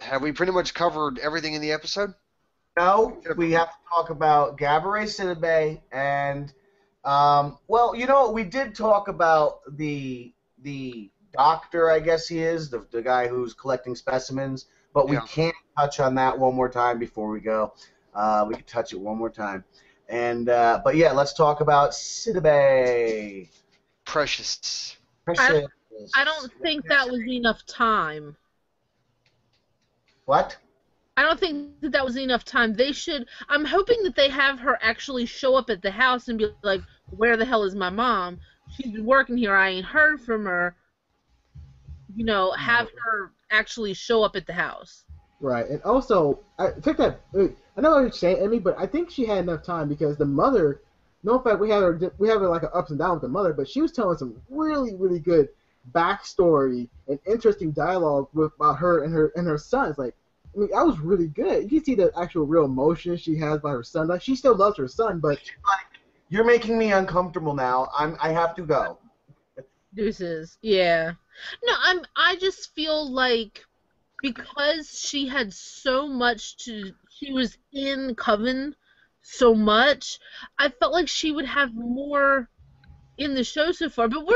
Have we pretty much covered everything in the episode? No, we have to talk about Gabourey Sidibe and, well, you know, we did talk about the doctor, I guess he is, the guy who's collecting specimens, but we can't touch on that one more time before we go. We can touch it one more time. And, but yeah, let's talk about Sidibe. Precious. Precious. I don't think that was enough time. What? I don't think that was enough time. They should. I'm hoping that they have her actually show up at the house and be like, "Where the hell is my mom? She's been working here. I ain't heard from her." You know, have her actually show up at the house. Right, and also, I think that I know what you're saying, Emmy, but I think she had enough time because the mother. No, in fact, we have her like an ups and downs with the mother, but she was telling some really, really good backstory and interesting dialogue about her and her sons. Like, I mean, that was really good. You can see the actual real emotion she has by her son. Like, she still loves her son, but You're making me uncomfortable now. I have to go. Deuces. Yeah. No, I just feel like because she had so much she was in Coven so much, I felt like she would have more in the show so far. But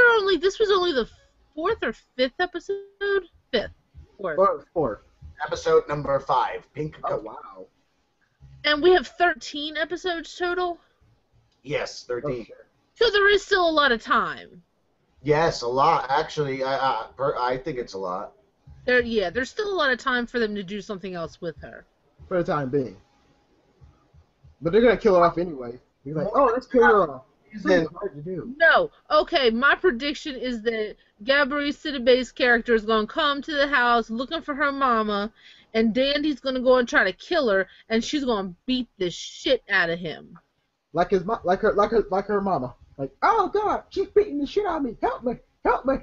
this was only the 4th or 5th episode? 5th. 4th. Four. Episode number 5. Pink. Oh wow. And we have 13 episodes total? Yes, 13. Okay. So there is still a lot of time. Yes, a lot. Actually, I think it's a lot. There's still a lot of time for them to do something else with her. For the time being. But they're gonna kill her off anyway. He's like, oh, let's kill her off. It's really hard to do. No. Okay, my prediction is that Gabourey Sidibe's character is going to come to the house looking for her mama, and Dandy's going to go and try to kill her, and she's going to beat the shit out of him. Like her mama. Like, oh God, she's beating the shit out of me. Help me, help me.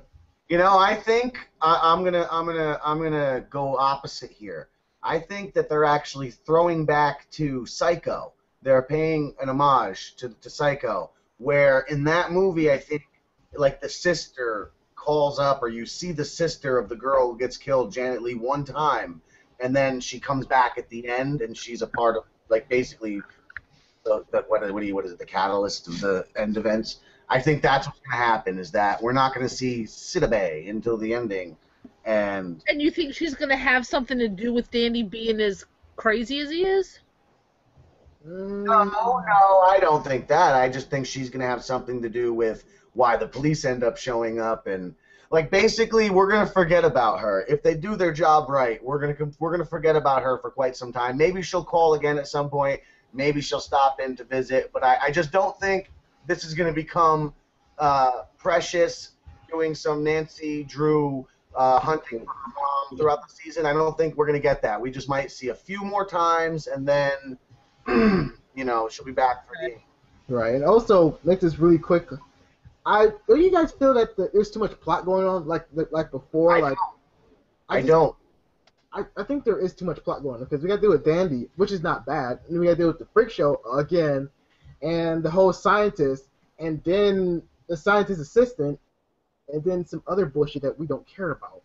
You know, I think I'm gonna go opposite here. I think that they're actually throwing back to Psycho. They're paying an homage to Psycho, where in that movie, I think, like, the sister calls up, or you see the sister of the girl who gets killed, Janet Leigh, one time, and then she comes back at the end, and she's a part of, like, basically what is it, the catalyst of the end events. I think that's what's going to happen, is that we're not going to see Sidibe until the ending. And you think she's going to have something to do with Dandy being as crazy as he is? No, I don't think that. I just think she's going to have something to do with why the police end up showing up, and, like, basically we're going to forget about her. If they do their job right, we're going to forget about her for quite some time. Maybe she'll call again at some point. Maybe she'll stop in to visit, but I just don't think this is going to become Precious doing some Nancy Drew hunting for her mom throughout the season. I don't think we're going to get that. We just might see a few more times, and then, you know, she'll be back for the... Right, and also, make this really quick. Do you guys feel that there's too much plot going on, like before? I don't. I think there is too much plot going on, because we got to deal with Dandy, which is not bad, and we got to deal with the Freak Show again, and the whole scientist, and then the scientist assistant, and then some other bullshit that we don't care about.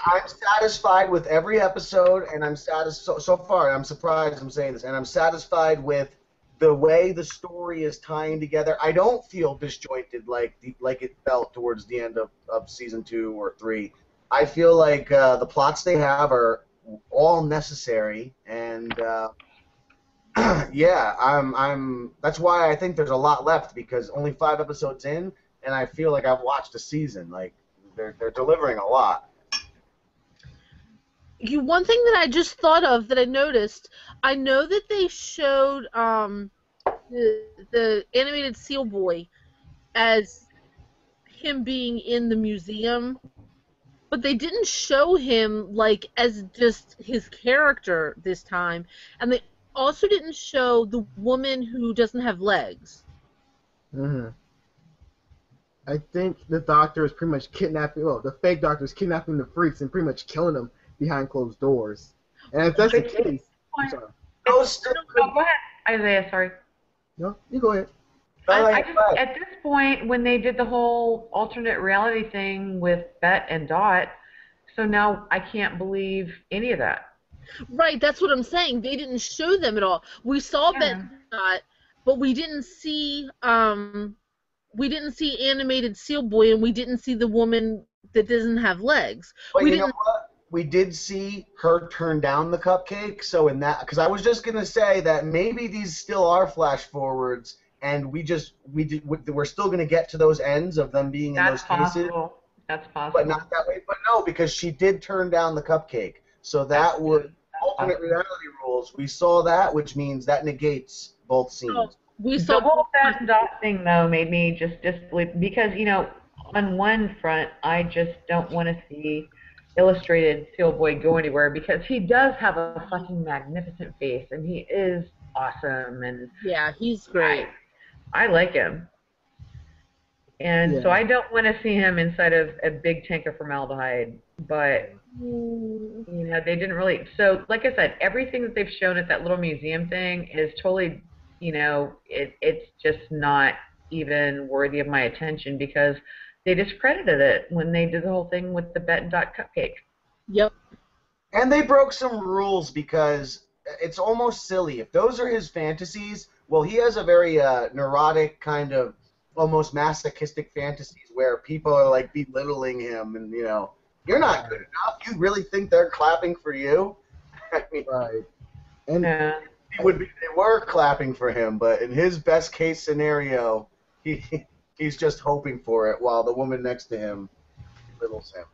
I'm satisfied with every episode, and I'm so far. I'm surprised I'm saying this, and I'm satisfied with the way the story is tying together. I don't feel disjointed like it felt towards the end of season 2 or 3. I feel like the plots they have are all necessary, and yeah, I'm. That's why I think there's a lot left because only 5 episodes in, and I feel like I've watched a season. Like they're delivering a lot. One thing that I just thought of that I noticed, I know that they showed the animated Seal Boy as him being in the museum, but they didn't show him like as just his character this time, and they also didn't show the woman who doesn't have legs. Mm-hmm. I think the doctor is pretty much kidnapping. Well, the fake doctor is kidnapping the freaks and pretty much killing them behind closed doors. And if that's the case, I'm sorry. No, go ahead, Isaiah. Sorry. No, you go ahead. I just, at this point, when they did the whole alternate reality thing with Bet and Dot, so now I can't believe any of that. Right, that's what I'm saying. They didn't show them at all. We saw Bet and Dot, but we didn't see animated Seal Boy, and we didn't see the woman that doesn't have legs. But you know what? We did see her turn down the cupcake, so in that, because I was just gonna say that maybe these still are flash forwards, and we're still gonna get to those ends of them being in those cases. That's possible. But not that way. But no, because she did turn down the cupcake, so that would alternate reality rules. We saw that, which means that negates both scenes. Oh, the whole Bet and Dot thing though made me just disbelieve because on one front I just don't want to see illustrated Seal Boy go anywhere because he does have a fucking magnificent face and he is awesome and yeah, he's great. I like him. And so I don't want to see him inside of a big tank of formaldehyde, but they didn't really. So like I said, everything that they've shown at that little museum thing is totally, it's just not even worthy of my attention because they discredited it when they did the whole thing with the Bet and Dot cupcake. Yep. And they broke some rules because it's almost silly. If those are his fantasies, well, he has a very neurotic kind of almost masochistic fantasies where people are like belittling him and, you're not good enough. You really think they're clapping for you? I mean, right. And they were clapping for him, but in his best case scenario, he's just hoping for it while the woman next to him belittles him.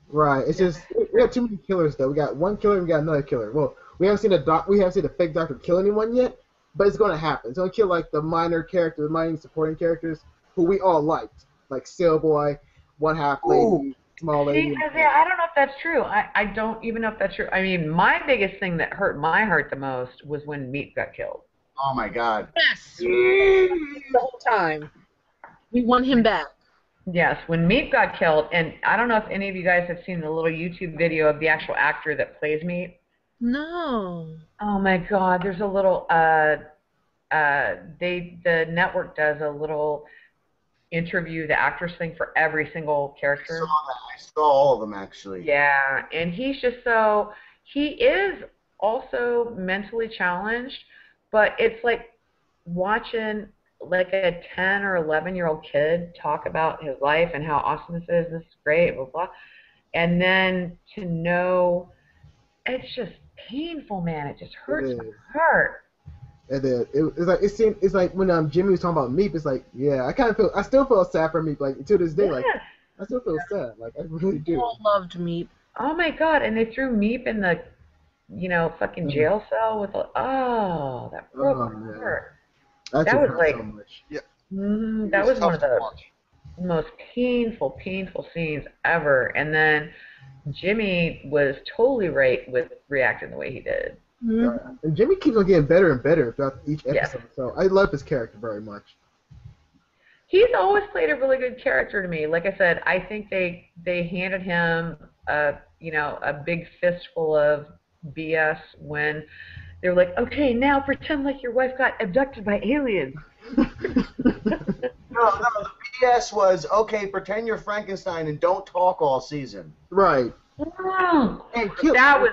Right. It's just we have too many killers though. We got one killer and we got another killer. Well, we haven't seen the fake doctor kill anyone yet, but it's going to happen. It's going to kill like the minor supporting characters who we all liked, like Seal Boy, One Half Lady, Small Lady. Yeah, I don't know if that's true. I don't even know if that's true. I mean, my biggest thing that hurt my heart the most was when Meat got killed. Oh my God. Yes. The whole time. We want him back. Yes, when Meat got killed, and I don't know if any of you guys have seen the little YouTube video of the actual actor that plays Meat. No. Oh my God, there's a little the network does a little interview the actors thing for every single character. I saw all of them actually. Yeah, and he's just he is also mentally challenged, but it's like watching like a 10 or 11-year-old kid talk about his life and how awesome this is great, blah, blah. And then to know, it's just painful, man. It just hurts my heart. And then it's like when Jimmy was talking about Meep, it's like, yeah, I still feel sad for Meep, like to this day, like I still feel sad, like I really do. I loved Meep. Oh my God! And they threw Meep in the, fucking jail cell with that broke my heart. That was like, that was one of the most painful scenes ever. And then Jimmy was totally right with reacting the way he did. And Jimmy keeps on getting better and better throughout each episode, so I love his character very much. He's always played a really good character to me. Like I said, I think they handed him a big fistful of BS when they were like, okay, now pretend like your wife got abducted by aliens. No, the BS was, okay, pretend you're Frankenstein and don't talk all season. Right. Mm. And kill. That was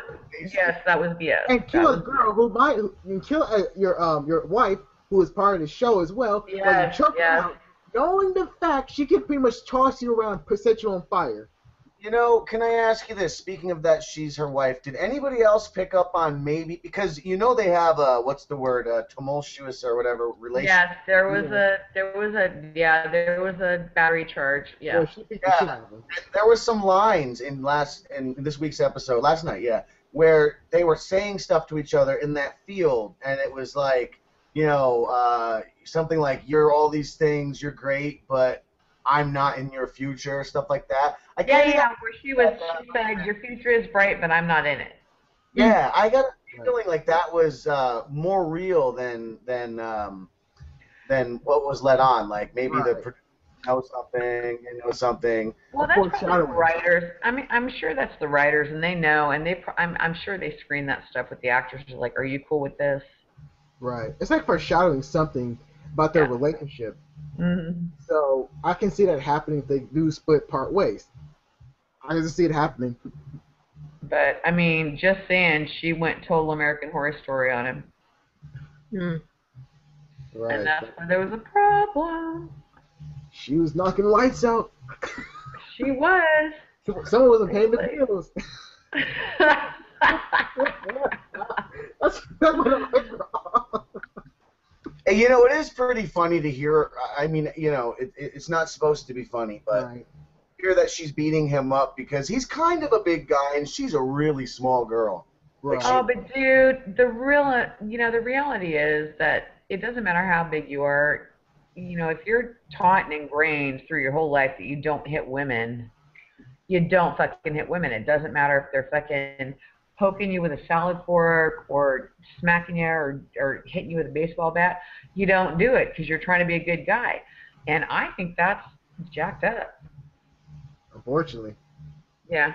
yes, that was BS. And kill a girl who might and kill your wife who is part of the show as well. Yes, But you choke her yes. out, knowing the fact she can pretty much toss you around, set you on fire. You know, can I ask you this? Speaking of that, she's her wife. Did anybody else pick up on maybe because you know they have a what's the word, tumultuous or whatever relationship? Yes, there was a battery charge. Yeah. Well, she beat the shit out of him. There was some lines in this week's episode last night, yeah, where they were saying stuff to each other in that field, and it was like, you know, something like you're all these things, you're great, but I'm not in your future, stuff like that. Yeah, where she said, your future is bright, but I'm not in it. Yeah, I got a feeling like that was more real than what was let on. Like maybe the producer knows something, they know something. Well, that's probably the writers. I mean, I'm sure that's the writers, and they know, and I'm sure they screen that stuff with the actors. Like, are you cool with this? Right. It's like foreshadowing something about their relationship. Mm-hmm. So I can see that happening if they do split part ways. I can just see it happening. But I mean, just saying, she went total American Horror Story on him. Mm. Right. And that's why there was a problem. She was knocking lights out. She was. Someone wasn't paying the bills. That's what I'm You know, it is pretty funny to hear. I mean, you know, it's not supposed to be funny, but hear that she's beating him up because he's kind of a big guy and she's a really small girl. Right. Oh, but dude, the reality is that it doesn't matter how big you are. You know, if you're taught and ingrained through your whole life that you don't hit women, you don't fucking hit women. It doesn't matter if they're fucking poking you with a salad fork or smacking you or hitting you with a baseball bat. You don't do it because you're trying to be a good guy. And I think that's jacked up. Unfortunately. Yeah,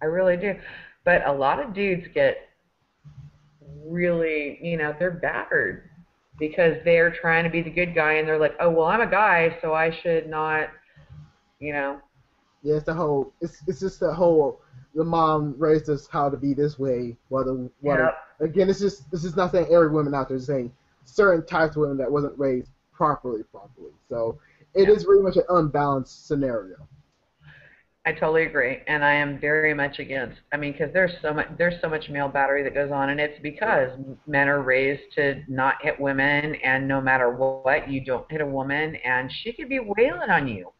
I really do. But a lot of dudes get really, you know, they're battered because they're trying to be the good guy and they're like, oh, well, I'm a guy, so I should not, you know. Yeah, it's just the whole, the mom raised us how to be this way. Again, this is not saying every woman out there, it's saying certain types of women that wasn't raised properly. So it is really much an unbalanced scenario. I totally agree, and I am very much against. I mean, because there's so much male battery that goes on, and it's because men are raised to not hit women, and no matter what, you don't hit a woman, and she could be wailing on you,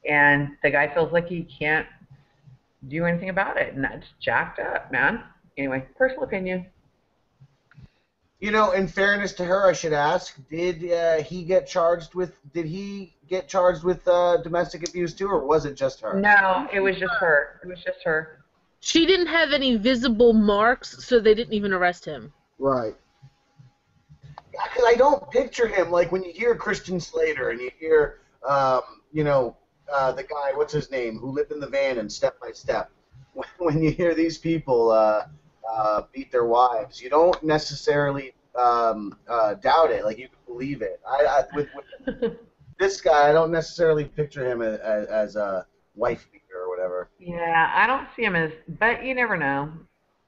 and the guy feels like he can't do anything about it, and that's jacked up, man. Anyway, personal opinion. You know, in fairness to her, I should ask: Did he get charged with domestic abuse too, or was it just her? No, it was just her. It was just her. She didn't have any visible marks, so they didn't even arrest him. Right. Because I don't picture him like when you hear Christian Slater and you hear, the guy, what's his name, who lived in the van and Step by Step. When you hear these people beat their wives, you don't necessarily doubt it. Like, you can believe it. With this guy, I don't necessarily picture him as a wife beater or whatever. Yeah, I don't see him as, but you never know.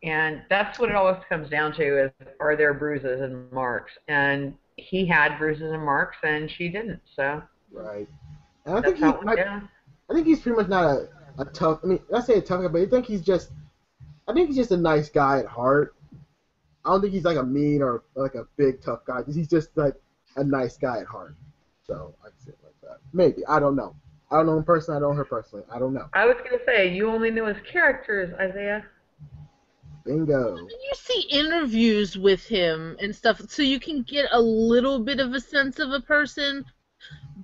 And that's what it always comes down to is, are there bruises and marks? And he had bruises and marks, and she didn't. So right. And I think he's pretty much not a tough. I mean, I say a tough guy, but I think he's just a nice guy at heart. I don't think he's like a mean or like a big tough guy. He's just like a nice guy at heart. So I can say it like that. Maybe, I don't know. I don't know him personally. I don't know her personally. I don't know. I was gonna say you only knew his characters, Isaiah. Bingo. You see interviews with him and stuff, so you can get a little bit of a sense of a person.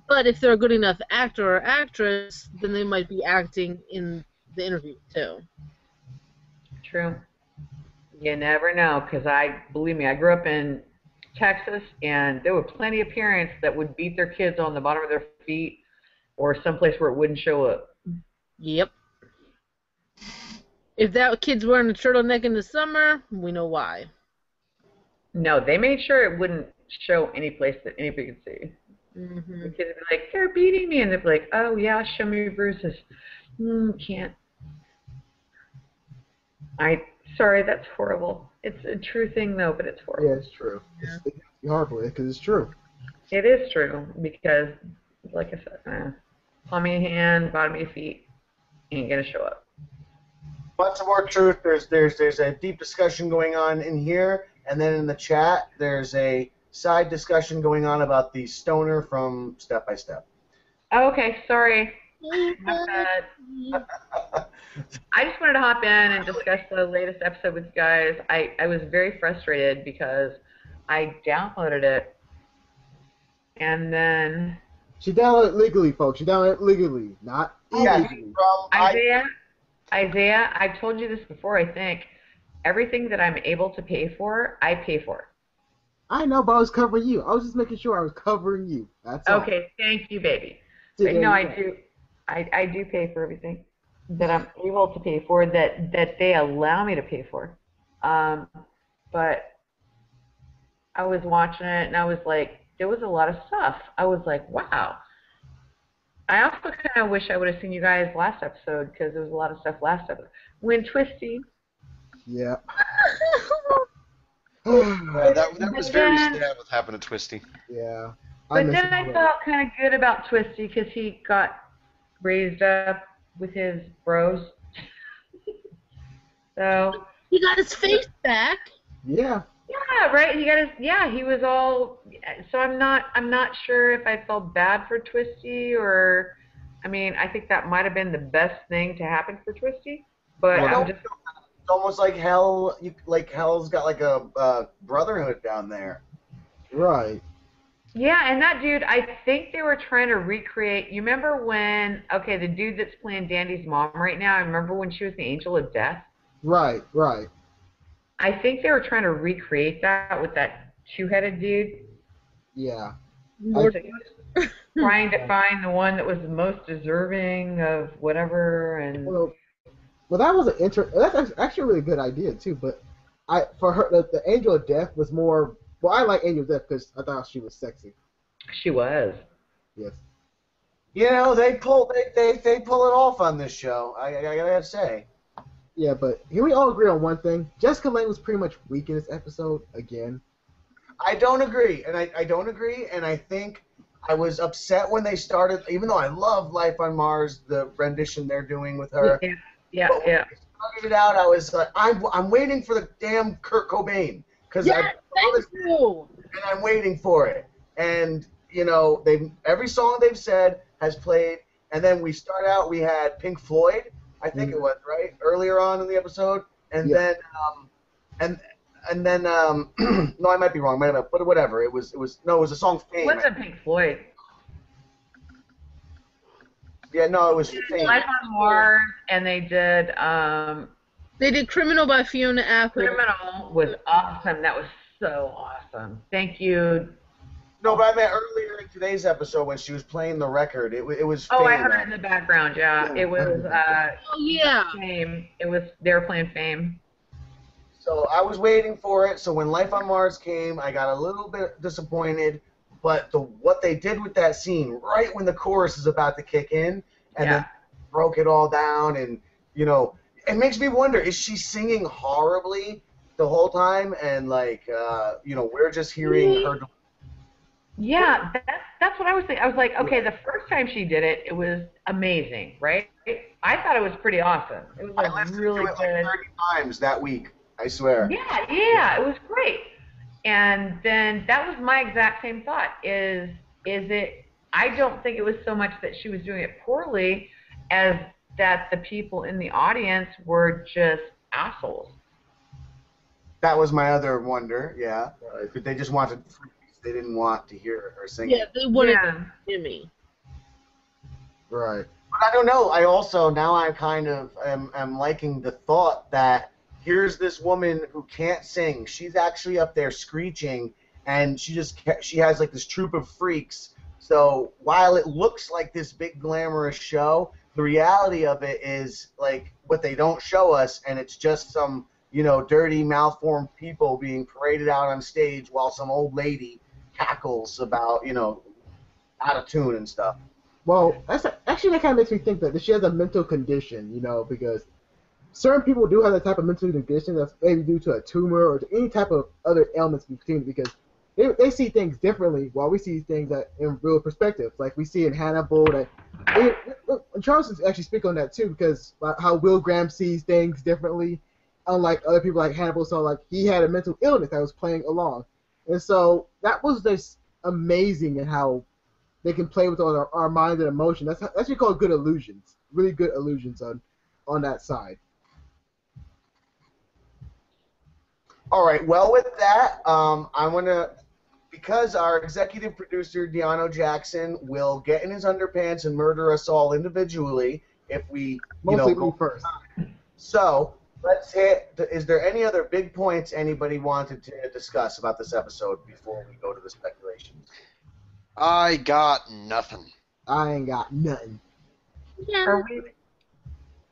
But if they're a good enough actor or actress, then they might be acting in the interview too. True. You never know, because believe me, I grew up in Texas, and there were plenty of parents that would beat their kids on the bottom of their feet or someplace where it wouldn't show up. Yep. If that kid's wearing a turtleneck in the summer, we know why. No, they made sure it wouldn't show any place that anybody could see. Mm-hmm. The kids would be like, they're beating me, and they'd be like, oh yeah, show me your bruises. Can't. Sorry, that's horrible. It's a true thing though, but it's horrible. Yeah, it's true. Yeah. It's horrible because it's true. It is true because, like I said, palm of your hand, bottom of your feet, ain't gonna show up. But some more truth. There's a deep discussion going on in here, and then in the chat there's a side discussion going on about the stoner from Step by Step. Oh, okay, sorry. My bad. I just wanted to hop in and discuss the latest episode with you guys. I was very frustrated because I downloaded it, and then She downloaded it legally, folks. She downloaded it legally, not illegally. Isaiah, I've told you this before, I think. Everything that I'm able to pay for, I pay for. I know, but I was covering you. I was just making sure I was covering you. That's all. Okay, thank you, baby. Yeah, But no, yeah. I do pay for everything that I'm able to pay for, that they allow me to pay for. But I was watching it, and I was like, there was a lot of stuff. I was like, wow. I also kind of wish I would have seen you guys last episode, because there was a lot of stuff last episode. When Twisty. Yeah. That was very sad what happened to Twisty. Yeah. But then I felt kind of good about Twisty because he got raised up with his bros. So He got his face back. Yeah. yeah, right. He was all. So I'm not sure if I felt bad for Twisty or. I mean, I think that might have been the best thing to happen for Twisty. But Well, I'm just. It's almost like hell. Hell's got like a brotherhood down there. Right. Yeah, and that dude, I think they were trying to recreate. You remember when? Okay, the dude that's playing Dandy's mom right now. I remember when she was the Angel of Death. Right. Right. I think they were trying to recreate that with that two-headed dude. Yeah. More- Trying to find the one that was the most deserving of whatever, and Well, that was that's actually a really good idea too. But for her, the Angel of Death was more. Well, I like Angel of Death because I thought she was sexy. she was. Yes. You know, they pull it off on this show. I gotta say. Yeah, but here we all agree on one thing. Jessica Lange was pretty much weak in this episode again. I don't agree, and I don't agree, and I think I was upset when they started. Even though I love Life on Mars, the rendition they're doing with her. Yeah. But when they started it out, I was like, I'm waiting for the damn Kurt Cobain because Yes, thank you. and I'm waiting for it. And you know, every song they've said has played. And then we start out. We had Pink Floyd, I think it was right earlier on in the episode, and then and then no, I might be wrong, but whatever. It was a song Fame. It wasn't Pink Floyd. Yeah, no, it was Fame. Life on Mars, and they did They did Criminal by Fiona Apple. Criminal was awesome. That was so awesome. Thank you. No, but I meant earlier in today's episode when she was playing the record. It was Fame. Oh, I heard it in the background. Yeah, it was Oh yeah. Fame. They were playing Fame. So I was waiting for it. So when Life on Mars came, I got a little bit disappointed. But what they did with that scene, right when the chorus is about to kick in, and then broke it all down, and you know, it makes me wonder: is she singing horribly the whole time? And like, you know, we're just hearing her. Yeah, that's what I was thinking. I was like, okay, the first time she did it, it was amazing, right? I thought it was pretty awesome. It was like really to it good. like 30 times that week. I swear. Yeah, it was great. And then that was my exact same thought. Is it? I don't think it was so much that she was doing it poorly, as that the people in the audience were just assholes. That was my other wonder. Yeah, they just wanted. They didn't want to hear her sing. Yeah, they wanted Jimmy. Right. But I don't know. I also now I kind of am liking the thought that here's this woman who can't sing. She's actually up there screeching, and she has like this troop of freaks. So while it looks like this big glamorous show, the reality of it is like what they don't show us, and it's just some dirty, malformed people being paraded out on stage while some old lady cackles about, out of tune and stuff. Well, actually that kind of makes me think that she has a mental condition, because certain people do have that type of mental condition that's maybe due to a tumor or to any type of other ailments because they see things differently while we see things that in real perspective. Like we see in Hannibal that and Charles is actually speak on that too because how Will Graham sees things differently, unlike other people like Hannibal saw like he had a mental illness that was playing along, and so that was just amazing in how they can play with all our minds and emotion. That's what you call good illusions, really good illusions on that side. All right. Well, with that, I'm gonna because our executive producer Deano Jackson will get in his underpants and murder us all individually if we, Mostly go me first. So let's hit. Is there any other big points anybody wanted to discuss about this episode before we go to the speculations? I got nothing. I ain't got nothing. Yeah.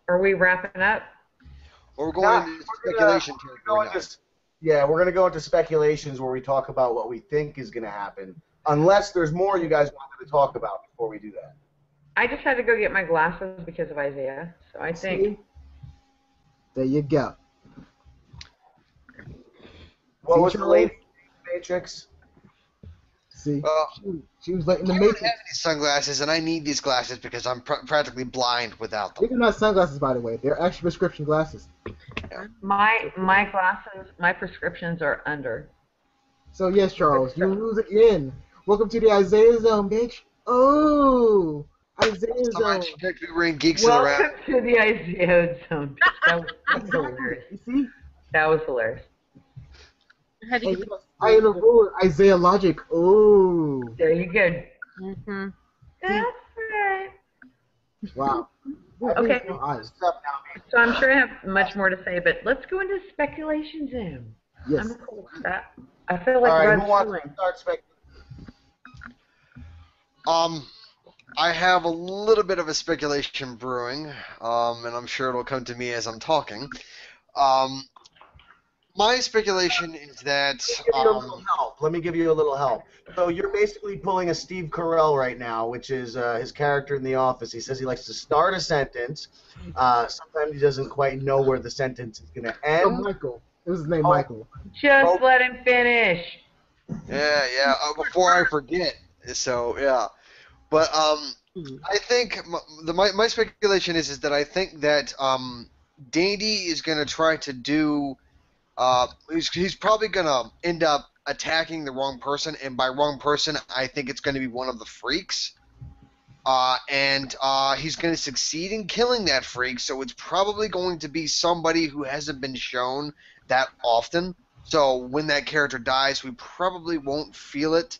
Are we wrapping up? Or we're going into speculation territory now. Yeah, we're going to go into speculations where we talk about what we think is going to happen, unless there's more you guys wanted to talk about before we do that. I just had to go get my glasses because of Isaiah, so I think... See? There you go. What was the lady Matrix? See? Well, she was like in the I don't Matrix. have any sunglasses, and I need these glasses because I'm practically blind without them. These are not sunglasses, by the way. They're actually prescription glasses. My glasses, my prescriptions are under. So yes, Charles, you lose again. Welcome to the Isaiah Zone, bitch. Oh, Isaiah Zone. We were in Geeks and around. Welcome to the Isaiah Zone. That was hilarious. You see? That was hilarious. I had to Hey, get I am a ruler, Isaiah Logic. Oh. There you go. Mm-hmm. That's right. Wow. Okay. Eyes. So I'm sure I have much more to say, but let's go into speculation zone. Yes. I'm cool with that. I feel like All right, Red's who wants feeling. to start speculating? I have a little bit of a speculation brewing, and I'm sure it'll come to me as I'm talking. My speculation is that Let me give you a little help. So you're basically pulling a Steve Carell right now, which is his character in The Office. He says he likes to start a sentence. Sometimes he doesn't quite know where the sentence is going to end. Oh, Michael. It was his name, Michael. Just let him finish. yeah, before I forget. So yeah, but I think my speculation is that I think that Dandy is going to try to do. He's probably going to end up attacking the wrong person, and by wrong person, I think it's going to be one of the freaks. And he's going to succeed in killing that freak, so it's probably going to be somebody who hasn't been shown that often. So when that character dies, we probably won't feel it.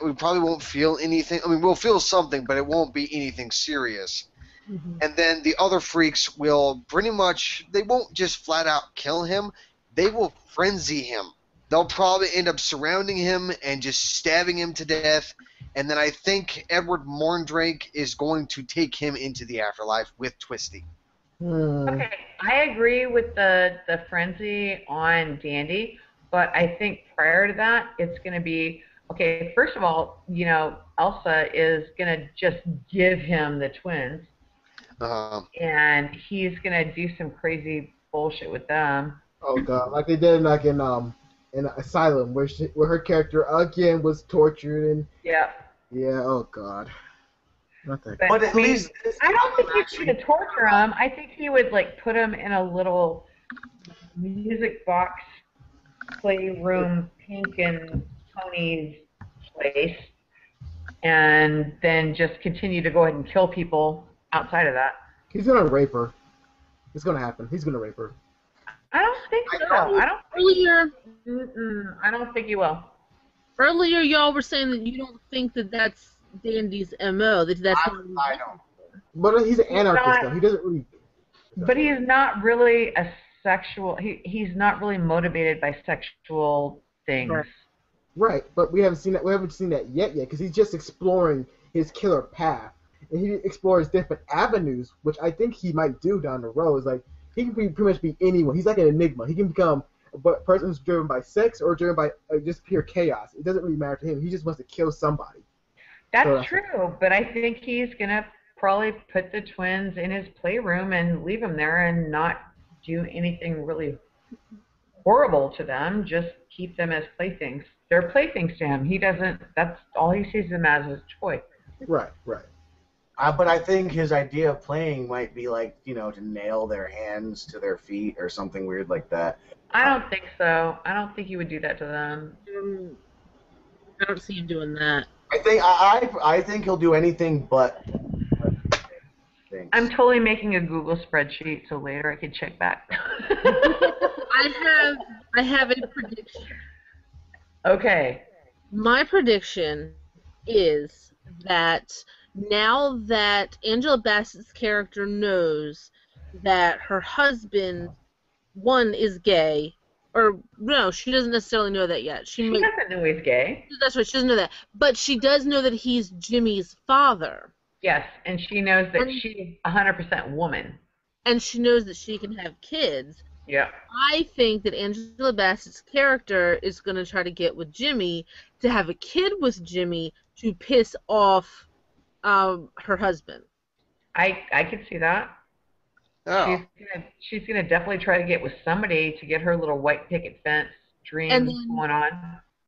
We probably won't feel anything. I mean, we'll feel something, but it won't be anything serious. Mm-hmm. And then the other freaks will pretty much, they won't just flat out kill him. They will frenzy him. They'll probably end up surrounding him and just stabbing him to death. And then I think Edward Morndrake is going to take him into the afterlife with Twisty. Okay, I agree with the frenzy on Dandy, but I think prior to that, it's going to be, okay, first of all, Elsa is going to just give him the twins, and he's going to do some crazy bullshit with them. Oh god, like they did like in Asylum, where her character again was tortured and Yeah. oh god, not that. But at least I don't think he's going to torture him. I think he would put him in a little music box playroom, Pink and Tony's place, and then just continue to go ahead and kill people outside of that. He's gonna rape her. It's gonna happen. He's gonna rape her. I don't think so. I don't think he will. Earlier, y'all were saying that you don't think that that's Dandy's MO. That's I don't. But he's an anarchist though. He doesn't really. But he's not really a sexual. He's not really motivated by sexual things. Right, but we haven't seen that. We haven't seen that yet because he's just exploring his killer path, and he explores different avenues, which I think he might do down the road. It's like he can pretty much be anyone. He's like an enigma. He can become a person who's driven by sex or driven by just pure chaos. It doesn't really matter to him. He just wants to kill somebody. That's true, but I think he's gonna probably put the twins in his playroom and leave them there and not do anything really horrible to them. Just keep them as playthings. They're playthings to him. He doesn't. That's all he sees them as is toy. Right, right. But I think his idea of playing might be like, you know, to nail their hands to their feet or something weird like that. I don't think so. I don't think he would do that to them. I don't see him doing that. I think he'll do anything but things. I'm totally making a Google spreadsheet so later I can check back. I have a prediction. Okay. My prediction is that now that Angela Bassett's character knows that her husband, one, is gay, or no, she doesn't necessarily know that yet. She doesn't know he's gay. That's right, she doesn't know that. But she does know that he's Jimmy's father. Yes, and she knows that she's 100% woman. And she knows that she can have kids. Yeah. I think that Angela Bassett's character is going to try to get with Jimmy to have a kid with Jimmy to piss off her husband. I could see that. Oh. She's gonna definitely try to get with somebody to get her little white picket fence dream going on.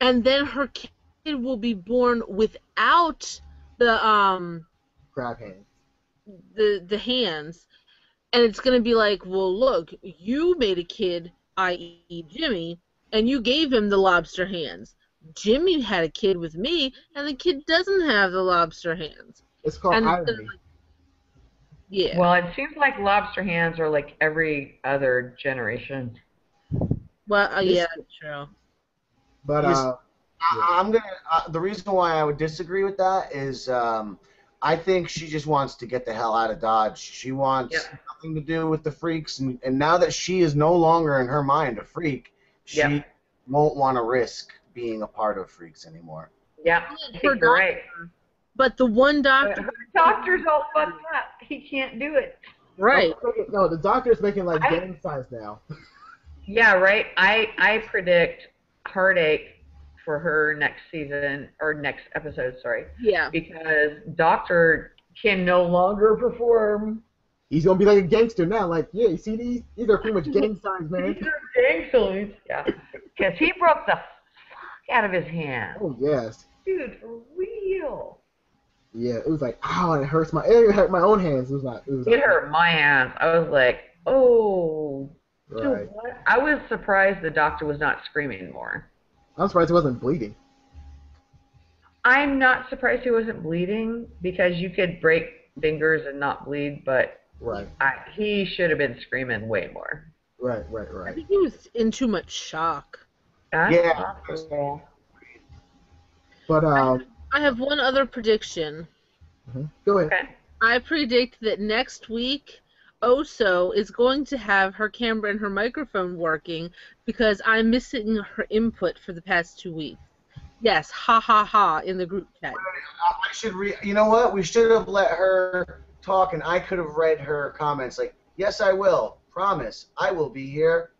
And then her kid will be born without the Crab hands. the hands, and it's gonna be like, well, look, you made a kid, i.e. Jimmy, and you gave him the lobster hands. Jimmy had a kid with me, and the kid doesn't have the lobster hands. It's called irony. Yeah. Well, it seems like lobster hands are like every other generation. Well, yeah, true. But I'm gonna. The reason why I would disagree with that is, I think she just wants to get the hell out of Dodge. She wants nothing to do with the freaks, and now that she is no longer in her mind a freak, she won't want to risk being a part of freaks anymore. Yeah, I think you're right. But the one doctor... Her doctor's all fucked up. He can't do it. Right. No, the doctor's making like gang signs now. Yeah, right. I predict heartache for her next season, or next episode, sorry. Yeah. Because Doctor can no longer perform. He's going to be like a gangster now. Like, yeah, you see these? These are pretty much gang signs, man. These are gang signs. Yeah. Because he broke the fuck out of his hand. Oh, yes. Dude, for real. Yeah, it was like, ow, it hurts my. It hurt my own hands. It was like, It hurt my hands. I was like, oh. Right. What? I was surprised the doctor was not screaming more. I'm surprised he wasn't bleeding. I'm not surprised he wasn't bleeding because you could break fingers and not bleed, but right. He should have been screaming way more. Right. I think he was in too much shock. That's Yeah. possible. But I have one other prediction. Go ahead. Okay. I predict that next week, Oso is going to have her camera and her microphone working because I'm missing her input for the past 2 weeks. Yes, ha ha ha in the group chat. I should you know what? We should have let her talk, and I could have read her comments like, "Yes, I will. Promise, I will be here."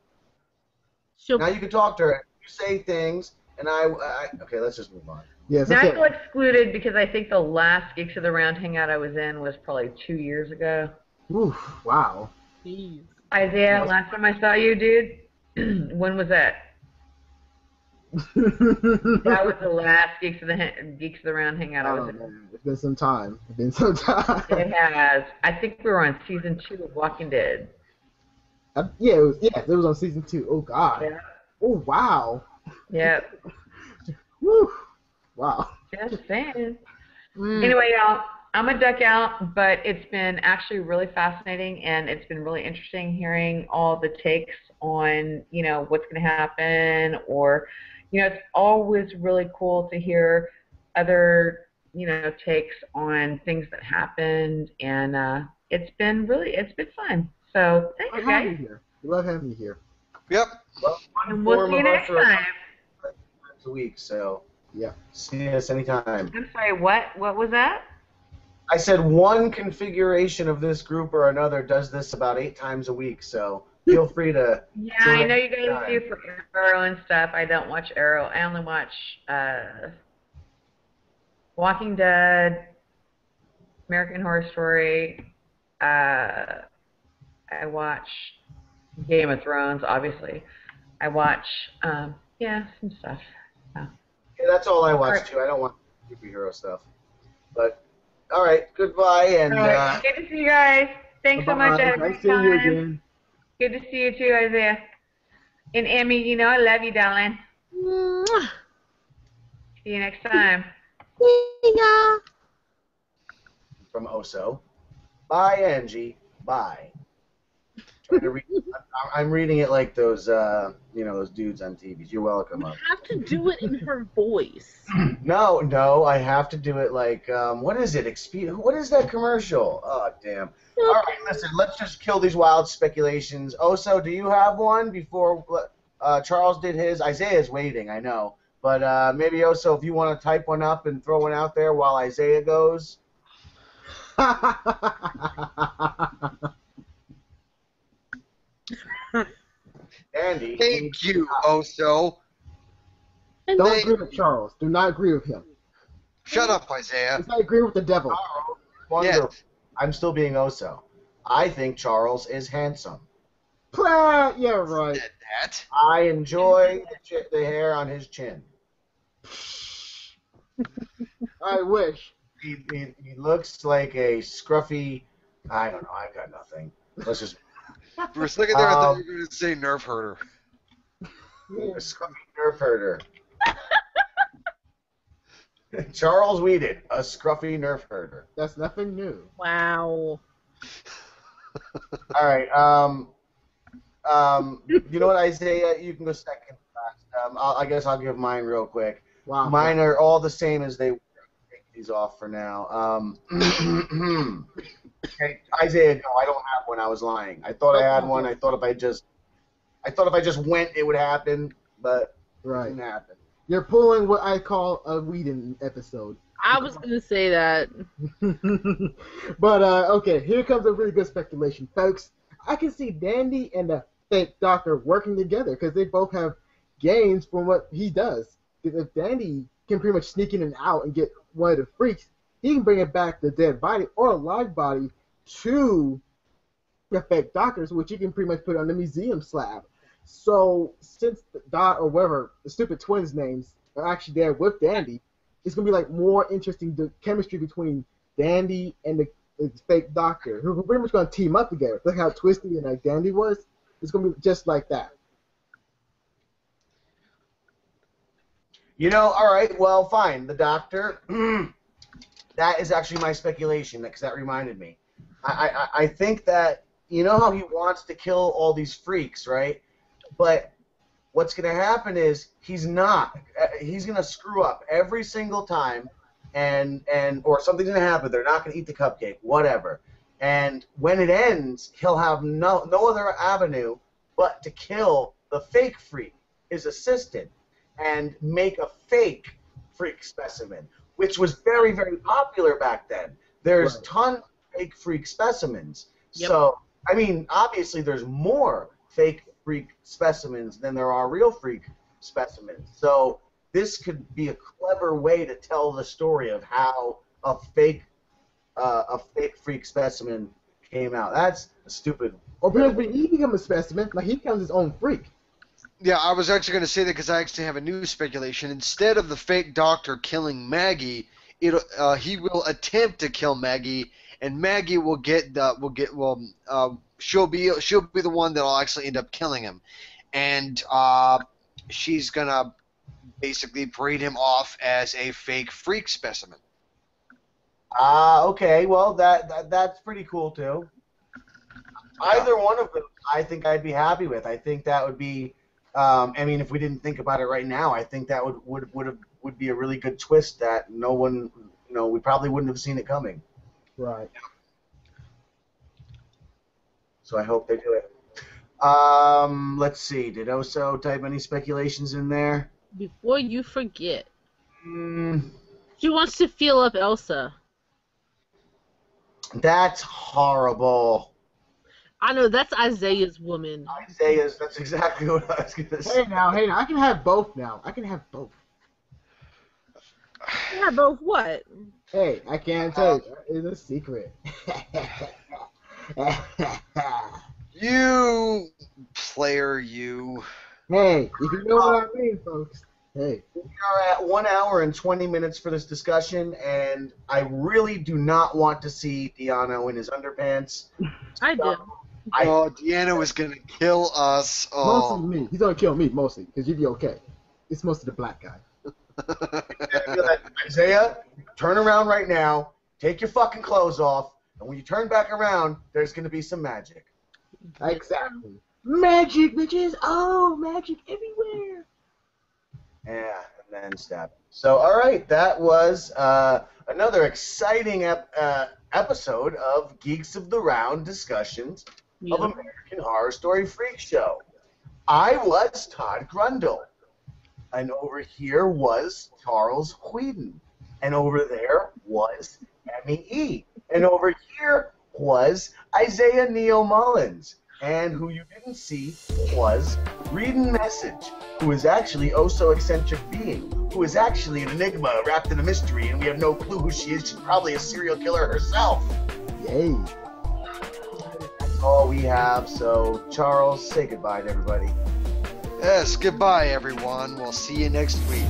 Now you can talk to her. You say things, and okay, let's just move on. Yes. Now Okay. I feel excluded because I think the last Geeks of the Round hangout I was in was probably 2 years ago. Oof, wow. Jeez. Isaiah, last time I saw you, dude, when was that? That was the last Geeks of the Round hangout I was in. Man, it's been some time. It has. I think we were on season 2 of Walking Dead. Yeah, it was on season 2. Oh God. Yeah. Oh wow. Yep. Woo. Wow. Just saying. Anyway, y'all, I'm going to duck out, but it's been actually really fascinating, and it's been really interesting hearing all the takes on, you know, what's going to happen, or, you know, it's always really cool to hear other, you know, takes on things that happened, and it's been fun. So, thanks, guys. We love having you here. Yep. Well, And we'll see you next time. Times a week, so yeah. See us anytime. I'm sorry, what? What was that? I said one configuration of this group or another does this about 8 times a week, so feel free to. Yeah, I know you guys time. do for Arrow and stuff. I don't watch Arrow. I only watch Walking Dead, American Horror Story. I watch Game of Thrones, obviously. I watch, some stuff. Yeah, that's all I watch too. I don't want superhero stuff. But all right, goodbye and. All right. Good to see you guys. Thanks so much. I had a Nice great seeing you time. again. Good to see you too, Isaiah. And Emmy, you know I love you, darling. Mwah. See you next time. See ya. From Oso. Bye, Angie. Bye. Trying to read, I'm reading it like those, those dudes on TV. You're welcome. You have to do it in her voice. No, I have to do it like, what is it? What is that commercial? Oh, damn. All right, listen, let's just kill these wild speculations. Oso, do you have one before Charles did his? Isaiah's waiting, I know. But maybe, Oso, if you want to type one up and throw one out there while Isaiah goes. Andy. Thank you, Oso. Don't agree with Charles. Do not agree with him. Shut up, Isaiah. It's like agreeing with the devil. Charles, wonderful. Yes. I'm still being Oso. I think Charles is handsome. Yeah, right. Said that. I enjoy the hair on his chin. I wish. He looks like a scruffy. I don't know. I've got nothing. Let's just. For a second there, I thought you were going to say nerf herder. A scruffy nerf herder. Charles Whedon, a scruffy nerf herder. That's nothing new. Wow. All right. You know what, Isaiah? You can go second last. I guess I'll give mine real quick. Wow. Mine are all the same as they were. Take these off for now. Okay, Isaiah, no, I don't have one. I was lying. I thought I had one. I thought if I just went, it would happen, but it Right. didn't happen. You're pulling what I call a Whedon episode. I was going to say that. But, okay, here comes a really good speculation. Folks, I can see Dandy and the fake doctor working together because they both have gains from what he does. If Dandy can pretty much sneak in and out and get one of the freaks, he can bring it back the dead body or a live body to the fake doctors, which he can pretty much put on the museum slab. So since Dot or whatever the stupid twins' names are actually there with Dandy, it's gonna be like more interesting the chemistry between Dandy and the fake doctor, who are pretty much gonna team up together. Look how twisty and like Dandy was. It's gonna be just like that. All right, well, fine. The doctor. That is actually my speculation, because that reminded me. I think that, you know how he wants to kill all these freaks, right? But what's going to happen is he's not. He's going to screw up every single time, or something's going to happen. They're not going to eat the cupcake, whatever. And when it ends, he'll have no other avenue but to kill the fake freak, his assistant, and make a fake freak specimen, which was very, very popular back then. There's tons of fake freak specimens. Yep. So, I mean, obviously there's more fake freak specimens than there are real freak specimens. So this could be a clever way to tell the story of how a fake freak specimen came out. That's stupid. Or because when he becomes a specimen, like he becomes his own freak. Yeah, I was actually going to say that because I actually have a new speculation. Instead of the fake doctor killing Maggie, he will attempt to kill Maggie, and Maggie will she'll be the one that'll actually end up killing him, and she's gonna basically parade him off as a fake freak specimen. Okay. Well, that's pretty cool too. Either one of them, I think I'd be happy with. I think that would be. I mean, if we didn't think about it right now, I think that would be a really good twist that no one, we probably wouldn't have seen it coming. Right. So I hope they do it. Let's see. Did Oso type any speculations in there? Before you forget. Mm, She wants to feel up Elsa. that's horrible. I know that's Isaiah's woman. Isaiah's. That's exactly what I was gonna say. Hey now, I can have both now. I can have both. Yeah, both what? Hey, I can't tell you. It's a secret. You player, you. Hey, if you know what I mean, folks. Hey. We are at 1 hour and 20 minutes for this discussion, and I really do not want to see Deano in his underpants. I do. Oh, Deanna was gonna kill us. Oh. Mostly me. He's gonna kill me mostly, because you'd be okay. It's mostly the black guy. Isaiah, turn around right now, take your fucking clothes off, and when you turn back around, there's going to be some magic. Exactly. Magic, bitches! Oh, magic everywhere! Yeah, and then stab. So, all right, that was another exciting episode of Geeks of the Round discussions of American Horror Story Freak Show. I was Todd Grundle. And over here was Charles Whedon. And over there was Emmy E. And over here was Isaiah Neil Mullins. And who you didn't see was Reading Message, who is actually oh so eccentric being, who is actually an enigma wrapped in a mystery, and we have no clue who she is. She's probably a serial killer herself. Yay. That's all we have. So, Charles, say goodbye to everybody. Yes, goodbye, everyone. We'll see you next week.